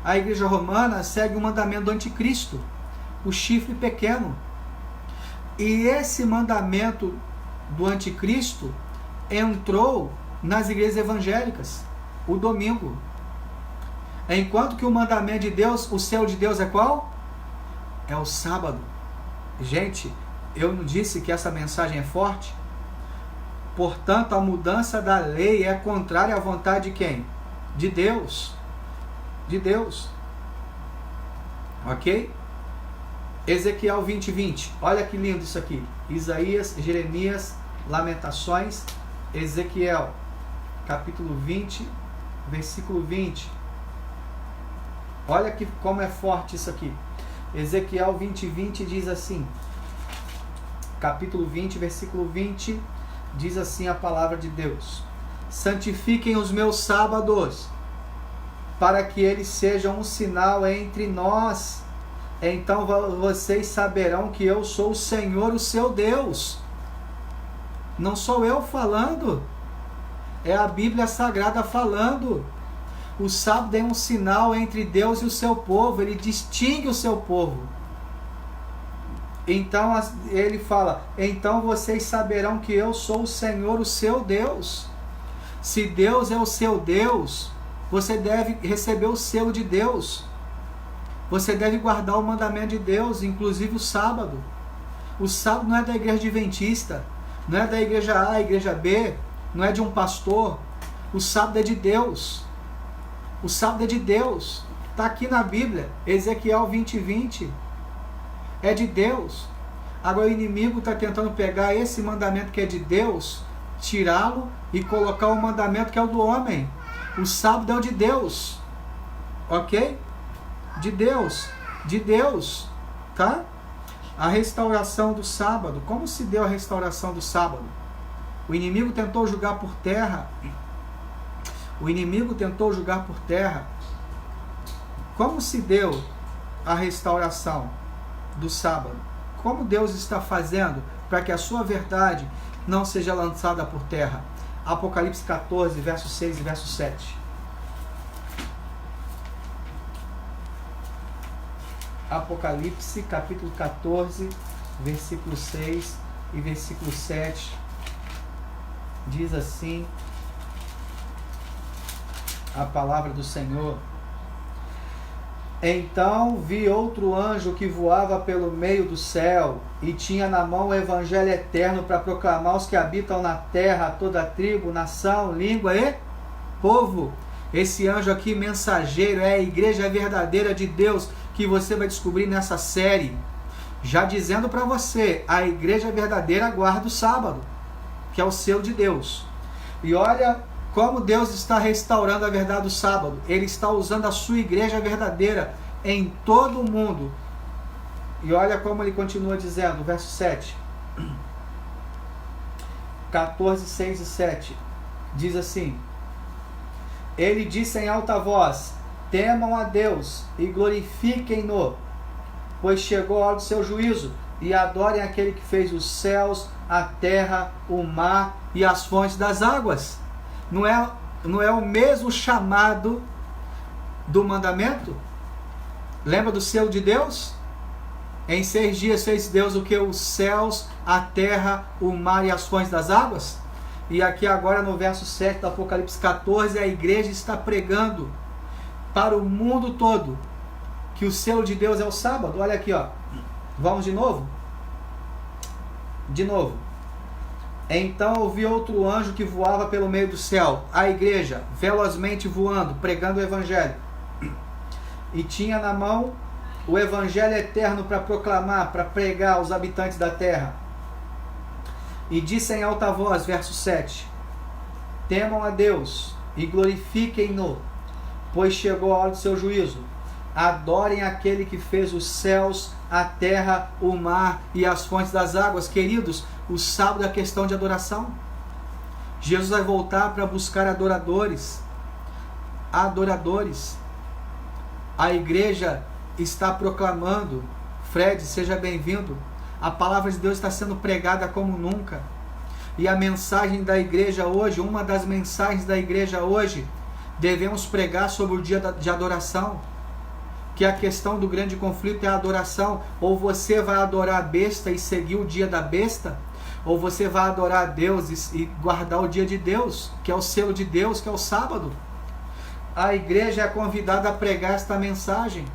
A igreja romana segue o mandamento do anticristo, o chifre pequeno. E esse mandamento do anticristo entrou nas igrejas evangélicas, o domingo. Enquanto que o mandamento de Deus, o céu de Deus é qual? É o sábado. Gente, eu não disse que essa mensagem é forte? Portanto, a mudança da lei é contrária à vontade de quem? De Deus. De Deus. Ok? Ezequiel 20:20. Olha que lindo isso aqui. Isaías, Jeremias, Lamentações, Ezequiel, capítulo 20, versículo 20. Olha que, como é forte isso aqui. Ezequiel 20:20 diz assim. Capítulo 20, versículo 20, diz assim a palavra de Deus: santifiquem os meus sábados, para que eles sejam um sinal entre nós. Então vocês saberão que eu sou o Senhor, o seu Deus. Não sou eu falando, é a Bíblia Sagrada falando. O sábado é um sinal entre Deus e o seu povo, ele distingue o seu povo. Então ele fala: então vocês saberão que eu sou o Senhor, o seu Deus. Se Deus é o seu Deus, você deve receber o selo de Deus. Você deve guardar o mandamento de Deus, inclusive o sábado. O sábado não é da igreja adventista, não é da igreja A, igreja B, não é de um pastor. O sábado é de Deus. O sábado é de Deus. Está aqui na Bíblia, Ezequiel 20:20. É de Deus. Agora o inimigo está tentando pegar esse mandamento que é de Deus, tirá-lo e colocar o mandamento que é o do homem. O sábado é o de Deus. Ok? De Deus. De Deus. Tá? A restauração do sábado. Como se deu a restauração do sábado? O inimigo tentou julgar por terra. O inimigo tentou julgar por terra. Como se deu a restauração do sábado? Como Deus está fazendo para que a sua verdade não seja lançada por terra. Apocalipse 14, verso 6 e verso 7. Apocalipse, capítulo 14, versículo 6 e versículo 7. Diz assim a palavra do Senhor: Então vi outro anjo que voava pelo meio do céu e tinha na mão o evangelho eterno para proclamar aos que habitam na terra, toda tribo, nação, língua e povo. Esse anjo aqui, mensageiro, é a igreja verdadeira de Deus, que você vai descobrir nessa série. Já dizendo para você, a igreja verdadeira guarda o sábado, que é o selo de Deus. E olha como Deus está restaurando a verdade do sábado. Ele está usando a sua igreja verdadeira em todo o mundo. E olha como ele continua dizendo, verso 7. 14, 6 e 7. Diz assim: Ele disse em alta voz: Temam a Deus e glorifiquem-no, pois chegou a hora do seu juízo, e adorem aquele que fez os céus, a terra, o mar e as fontes das águas. Não é o mesmo chamado do mandamento? Lembra do selo de Deus? Em 6 dias fez Deus o que? Os céus, a terra, o mar e as fontes das águas? E aqui agora no verso 7 do Apocalipse 14, a igreja está pregando para o mundo todo que o selo de Deus é o sábado. Olha aqui, ó. Vamos de novo? De novo. Então ouvi outro anjo que voava pelo meio do céu, a igreja, velozmente voando, pregando o evangelho. E tinha na mão o evangelho eterno para proclamar, para pregar aos habitantes da terra. E disse em alta voz, verso 7: Temam a Deus e glorifiquem-no, pois chegou a hora do seu juízo. Adorem aquele que fez os céus, a terra, o mar e as fontes das águas. Queridos, o sábado é a questão de adoração. Jesus vai voltar para buscar adoradores. Adoradores. A igreja está proclamando. Fred, seja bem-vindo. A palavra de Deus está sendo pregada como nunca. E a mensagem da igreja hoje, uma das mensagens da igreja hoje, devemos pregar sobre o dia de adoração. Que a questão do grande conflito é a adoração. Ou você vai adorar a besta e seguir o dia da besta, ou você vai adorar a Deus e guardar o dia de Deus, que é o selo de Deus, que é o sábado. A igreja é convidada a pregar esta mensagem.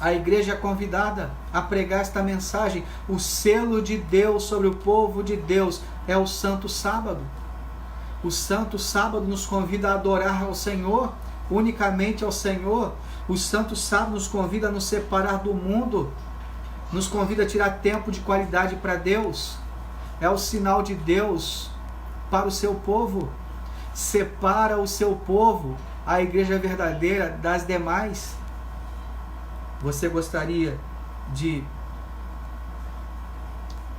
A igreja é convidada a pregar esta mensagem. O selo de Deus sobre o povo de Deus é o Santo Sábado. O Santo Sábado nos convida a adorar ao Senhor, unicamente ao Senhor. O Santo Sábado nos convida a nos separar do mundo, nos convida a tirar tempo de qualidade para Deus. É o sinal de Deus para o seu povo. Separa o seu povo, a igreja verdadeira, das demais. Você gostaria de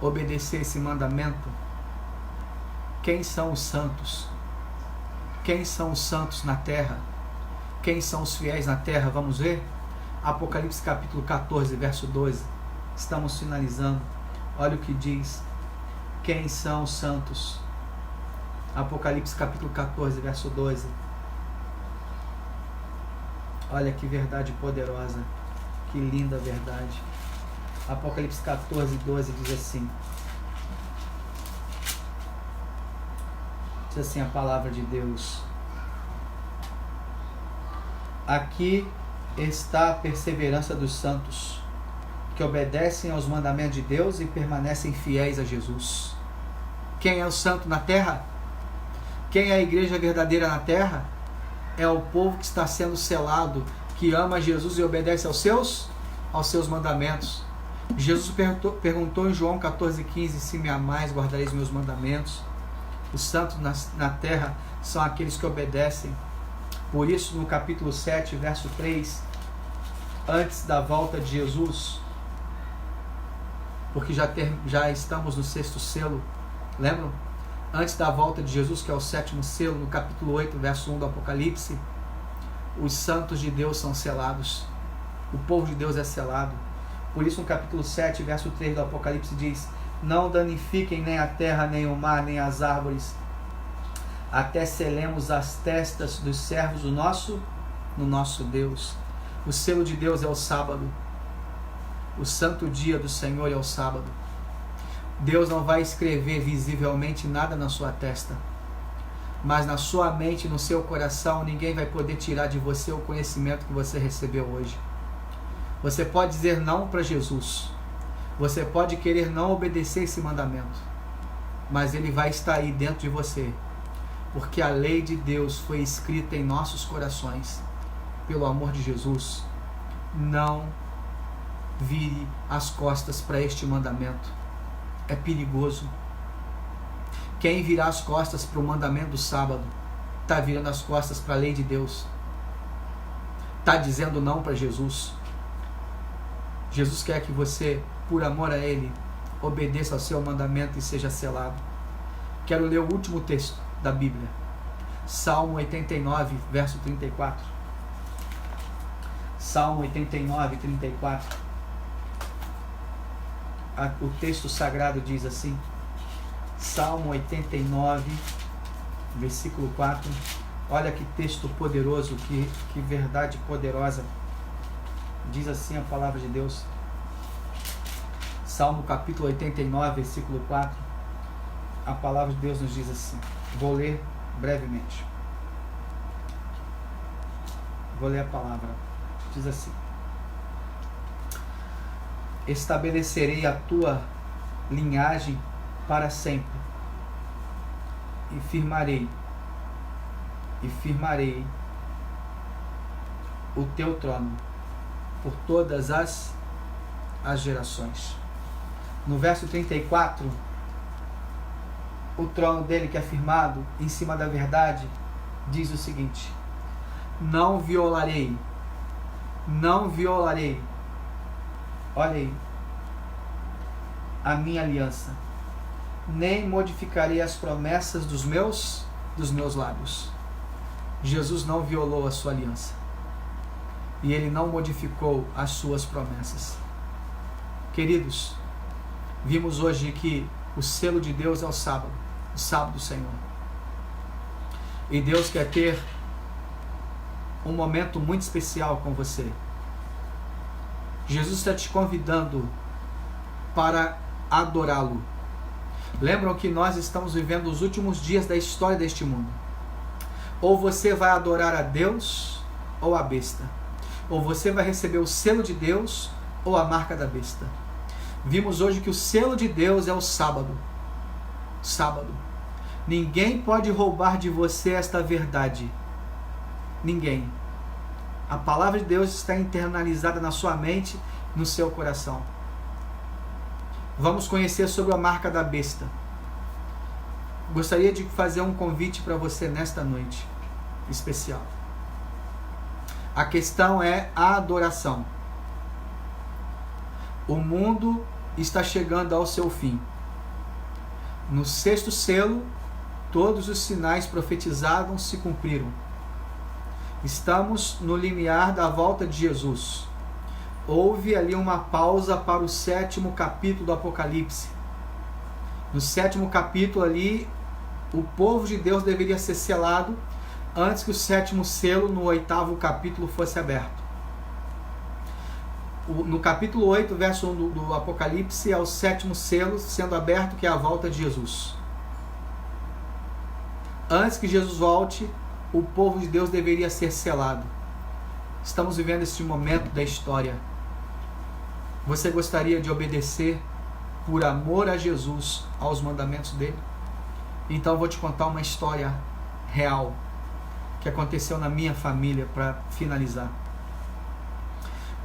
obedecer esse mandamento? Quem são os santos? Quem são os santos na terra? Quem são os fiéis na terra? Vamos ver? Apocalipse capítulo 14, verso 12. Estamos finalizando. Olha o que diz. Quem são os santos? Apocalipse capítulo 14, verso 12. Olha que verdade poderosa. Que linda verdade. Apocalipse 14, 12 diz assim. Diz assim a palavra de Deus. Aqui está a perseverança dos santos, que obedecem aos mandamentos de Deus e permanecem fiéis a Jesus. Quem é o santo na terra? Quem é a igreja verdadeira na terra? É o povo que está sendo selado, que ama Jesus e obedece aos seus mandamentos. Jesus perguntou em João 14,15: se me amais, guardareis meus mandamentos. Os santos na terra são aqueles que obedecem. Por isso, no capítulo 7, verso 3, antes da volta de Jesus, porque já estamos no 6º selo, lembram? Antes da volta de Jesus, que é o 7º selo, no capítulo 8, verso 1 do Apocalipse, os santos de Deus são selados. O povo de Deus é selado. Por isso no capítulo 7, verso 3 do Apocalipse diz: não danifiquem nem a terra, nem o mar, nem as árvores, até selemos as testas dos servos do nosso Deus. O selo de Deus é o sábado. O santo dia do Senhor é o sábado. Deus não vai escrever visivelmente nada na sua testa, mas na sua mente, no seu coração, ninguém vai poder tirar de você o conhecimento que você recebeu hoje. Você pode dizer não para Jesus, você pode querer não obedecer esse mandamento, mas ele vai estar aí dentro de você, porque a lei de Deus foi escrita em nossos corações. Pelo amor de Jesus, não vire as costas para este mandamento. É perigoso. Quem virar as costas para o mandamento do sábado está virando as costas para a lei de Deus, está dizendo não para Jesus. Jesus quer que você, por amor a Ele, obedeça ao seu mandamento e seja selado. Quero ler o último texto da Bíblia, Salmo 89, verso 34. Salmo 89, 34. O texto sagrado diz assim, Salmo 89, versículo 4. Olha que texto poderoso, que verdade poderosa. Diz assim a palavra de Deus. Salmo capítulo 89, versículo 4. A palavra de Deus nos diz assim. Vou ler brevemente. Vou ler a palavra. Diz assim: estabelecerei a tua linhagem para sempre, e firmarei o teu trono por todas as gerações. No verso 34, o trono dele, que é firmado em cima da verdade, diz o seguinte: não violarei, olha aí, a minha aliança, nem modificarei as promessas dos meus lábios. Jesus não violou a sua aliança, e ele não modificou as suas promessas. Queridos, vimos hoje que o selo de Deus é o sábado do Senhor, e Deus quer ter um momento muito especial com você. Jesus está te convidando para adorá-lo. Lembram que nós estamos vivendo os últimos dias da história deste mundo. Ou você vai adorar a Deus ou a besta. Ou você vai receber o selo de Deus ou a marca da besta. Vimos hoje que o selo de Deus é o sábado. Ninguém pode roubar de você esta verdade. Ninguém. A palavra de Deus está internalizada na sua mente, no seu coração. Vamos conhecer sobre a marca da besta. Gostaria de fazer um convite para você nesta noite especial. A questão é a adoração. O mundo está chegando ao seu fim. No sexto selo, todos os sinais profetizados se cumpriram. Estamos no limiar da volta de Jesus. Houve ali uma pausa para o 7º capítulo do Apocalipse. No 7º capítulo ali, o povo de Deus deveria ser selado antes que o 7º selo, no 8º capítulo, fosse aberto. No capítulo 8, verso 1 do Apocalipse, é o 7º selo sendo aberto, que é a volta de Jesus. Antes que Jesus volte, o povo de Deus deveria ser selado. Estamos vivendo esse momento da história. Você gostaria de obedecer por amor a Jesus aos mandamentos dele? Então eu vou te contar uma história real que aconteceu na minha família para finalizar.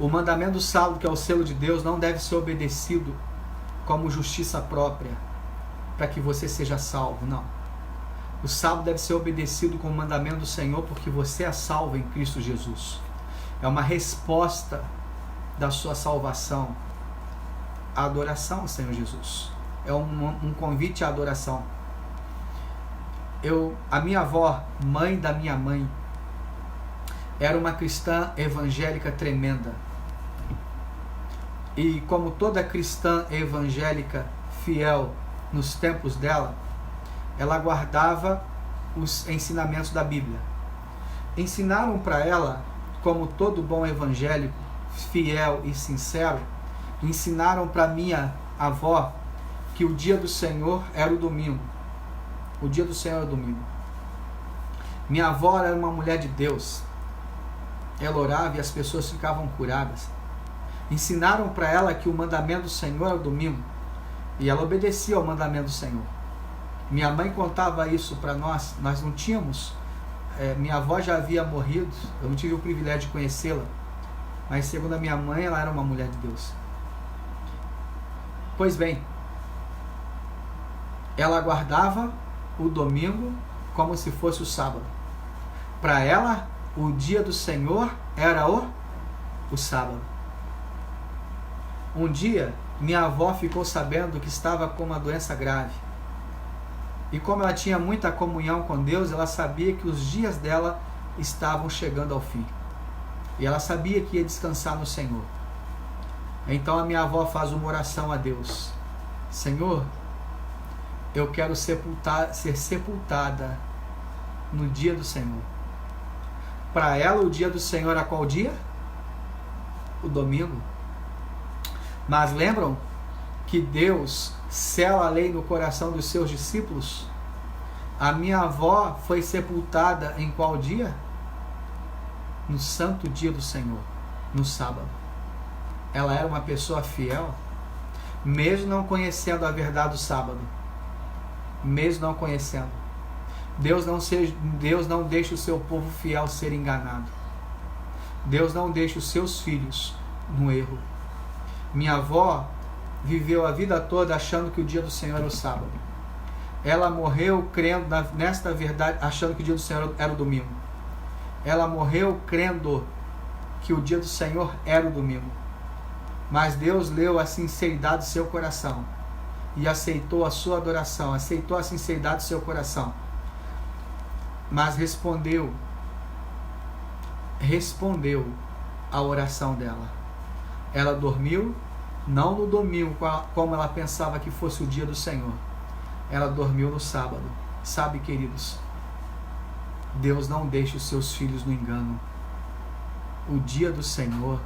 O mandamento do sábado, que é o selo de Deus, não deve ser obedecido como justiça própria para que você seja salvo, não. O sábado deve ser obedecido como mandamento do Senhor, porque você é salvo em Cristo Jesus. É uma resposta da sua salvação à adoração ao Senhor Jesus. É um convite à adoração. A minha avó, mãe da minha mãe, era uma cristã evangélica tremenda. E como toda cristã evangélica fiel nos tempos dela, ela guardava os ensinamentos da Bíblia. Ensinaram para ela, como todo bom evangélico fiel e sincero, ensinaram para minha avó que o dia do Senhor era o domingo. O dia do Senhor era o domingo. Minha avó era uma mulher de Deus. Ela orava e as pessoas ficavam curadas. Ensinaram para ela que o mandamento do Senhor era o domingo. E ela obedecia ao mandamento do Senhor. Minha mãe contava isso para nós. Nós não tínhamos... minha avó já havia morrido. Eu não tive o privilégio de conhecê-la. Mas segundo a minha mãe, ela era uma mulher de Deus. Pois bem, ela guardava o domingo como se fosse o sábado. Para ela, o dia do Senhor era o sábado. Um dia, minha avó ficou sabendo que estava com uma doença grave. E como ela tinha muita comunhão com Deus, ela sabia que os dias dela estavam chegando ao fim. E ela sabia que ia descansar no Senhor. Então a minha avó faz uma oração a Deus. Senhor, eu quero ser sepultada no dia do Senhor. Para ela o dia do Senhor era qual dia? O domingo. Mas lembram que Deus sela a lei no coração dos seus discípulos? A minha avó foi sepultada em qual dia? No santo dia do Senhor, no sábado. Ela era uma pessoa fiel, mesmo não conhecendo a verdade do sábado. Mesmo não conhecendo. Deus não deixa o seu povo fiel ser enganado. Deus não deixa os seus filhos no erro. Minha avó viveu a vida toda achando que o dia do Senhor era o sábado. Ela morreu crendo nesta verdade, achando que o dia do Senhor era o domingo. Ela morreu crendo que o dia do Senhor era o domingo. Mas Deus leu a sinceridade do seu coração e aceitou a sua adoração, aceitou a sinceridade do seu coração. Mas respondeu a oração dela. Ela dormiu, não no domingo, como ela pensava que fosse o dia do Senhor. Ela dormiu no sábado. Sabe, queridos, Deus não deixa os seus filhos no engano. O dia do Senhor,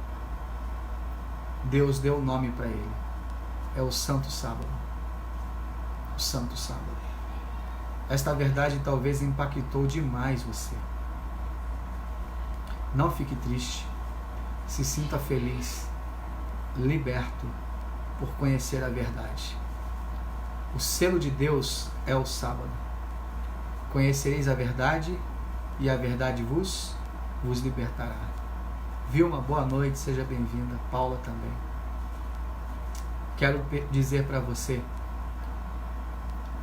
Deus deu o nome para ele. É o Santo Sábado. O Santo Sábado. Esta verdade talvez impactou demais você. Não fique triste. Se sinta feliz, liberto por conhecer a verdade. O selo de Deus é o sábado. Conhecereis a verdade e a verdade vos libertará. Vilma, boa noite, seja bem-vinda. Paula também. Quero dizer para você,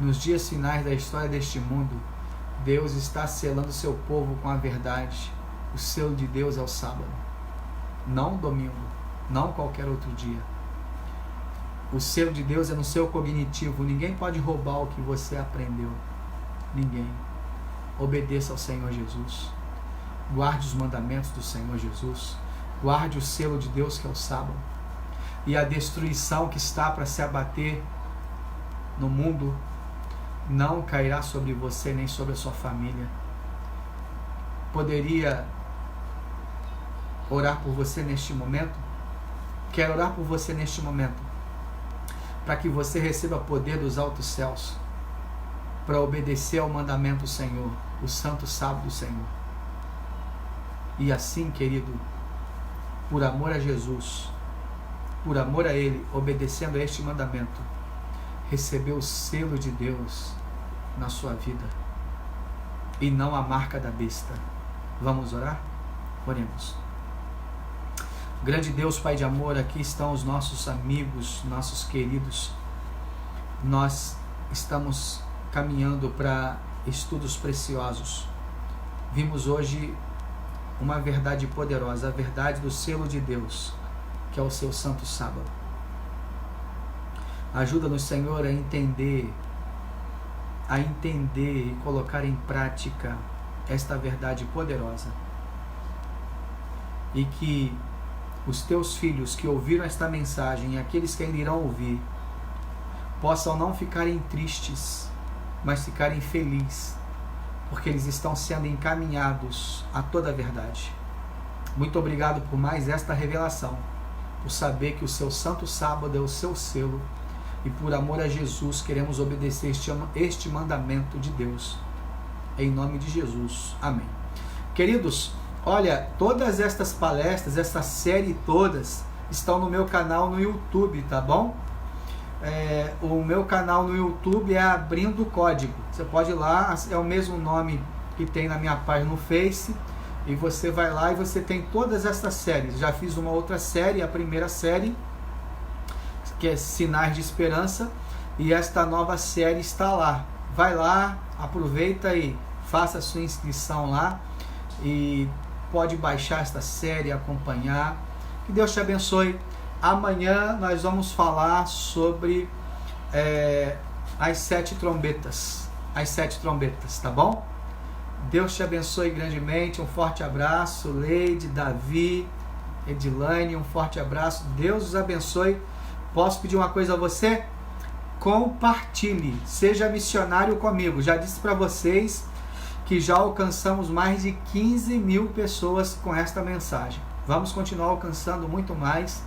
nos dias finais da história deste mundo, Deus está selando seu povo com a verdade. O selo de Deus é o sábado, não domingo, não qualquer outro dia. O selo de Deus é no seu cognitivo. Ninguém pode roubar o que você aprendeu. Ninguém. Obedeça ao Senhor Jesus. Guarde os mandamentos do Senhor Jesus. Guarde o selo de Deus, que é o sábado. E a destruição que está para se abater no mundo não cairá sobre você nem sobre a sua família. Poderia orar por você neste momento? Quero orar por você neste momento, para que você receba poder dos altos céus, para obedecer ao mandamento do Senhor, o santo sábado do Senhor. E assim, querido, por amor a Jesus, por amor a Ele, obedecendo a este mandamento, receber o selo de Deus na sua vida e não a marca da besta. Vamos orar? Oremos. Grande Deus, Pai de amor, aqui estão os nossos amigos, nossos queridos. Nós estamos caminhando para estudos preciosos. Vimos hoje uma verdade poderosa, a verdade do selo de Deus, que é o seu santo sábado. Ajuda-nos, Senhor, a entender e colocar em prática esta verdade poderosa. E que os teus filhos que ouviram esta mensagem e aqueles que ainda irão ouvir possam não ficarem tristes, mas ficarem felizes, porque eles estão sendo encaminhados a toda a verdade. Muito obrigado por mais esta revelação, por saber que o seu santo sábado é o seu selo, e por amor a Jesus queremos obedecer este mandamento de Deus. Em nome de Jesus. Amém. Queridos, olha, todas estas palestras, essa série todas, estão no meu canal no YouTube, tá bom? O meu canal no YouTube é Abrindo o Código. Você pode ir lá, é o mesmo nome que tem na minha página no Face, e você vai lá e você tem todas essas séries. Já fiz uma outra série, a primeira série, que é Sinais de Esperança, e esta nova série está lá. Vai lá, aproveita e faça a sua inscrição lá, e pode baixar esta série, acompanhar. Que Deus te abençoe. Amanhã nós vamos falar sobre as 7 trombetas. As 7 trombetas, tá bom? Deus te abençoe grandemente. Um forte abraço. Leide, Davi, Edilane, um forte abraço. Deus os abençoe. Posso pedir uma coisa a você? Compartilhe. Seja missionário comigo. Já disse para vocês que já alcançamos mais de 15 mil pessoas com esta mensagem. Vamos continuar alcançando muito mais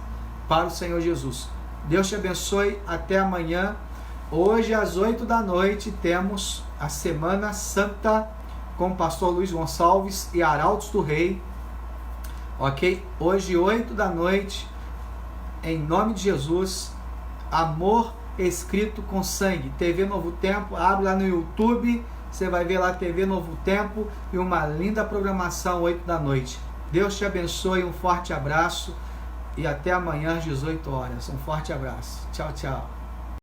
para o Senhor Jesus. Deus te abençoe. Até amanhã. Hoje às 8 da noite temos a Semana Santa com o pastor Luiz Gonçalves e Arautos do Rei. Ok? Hoje 8 da noite, em nome de Jesus, Amor Escrito com Sangue, TV Novo Tempo. Abre lá no YouTube, você vai ver lá TV Novo Tempo e uma linda programação 8 da noite. Deus te abençoe, um forte abraço e até amanhã às 18 horas. Um forte abraço. Tchau, tchau.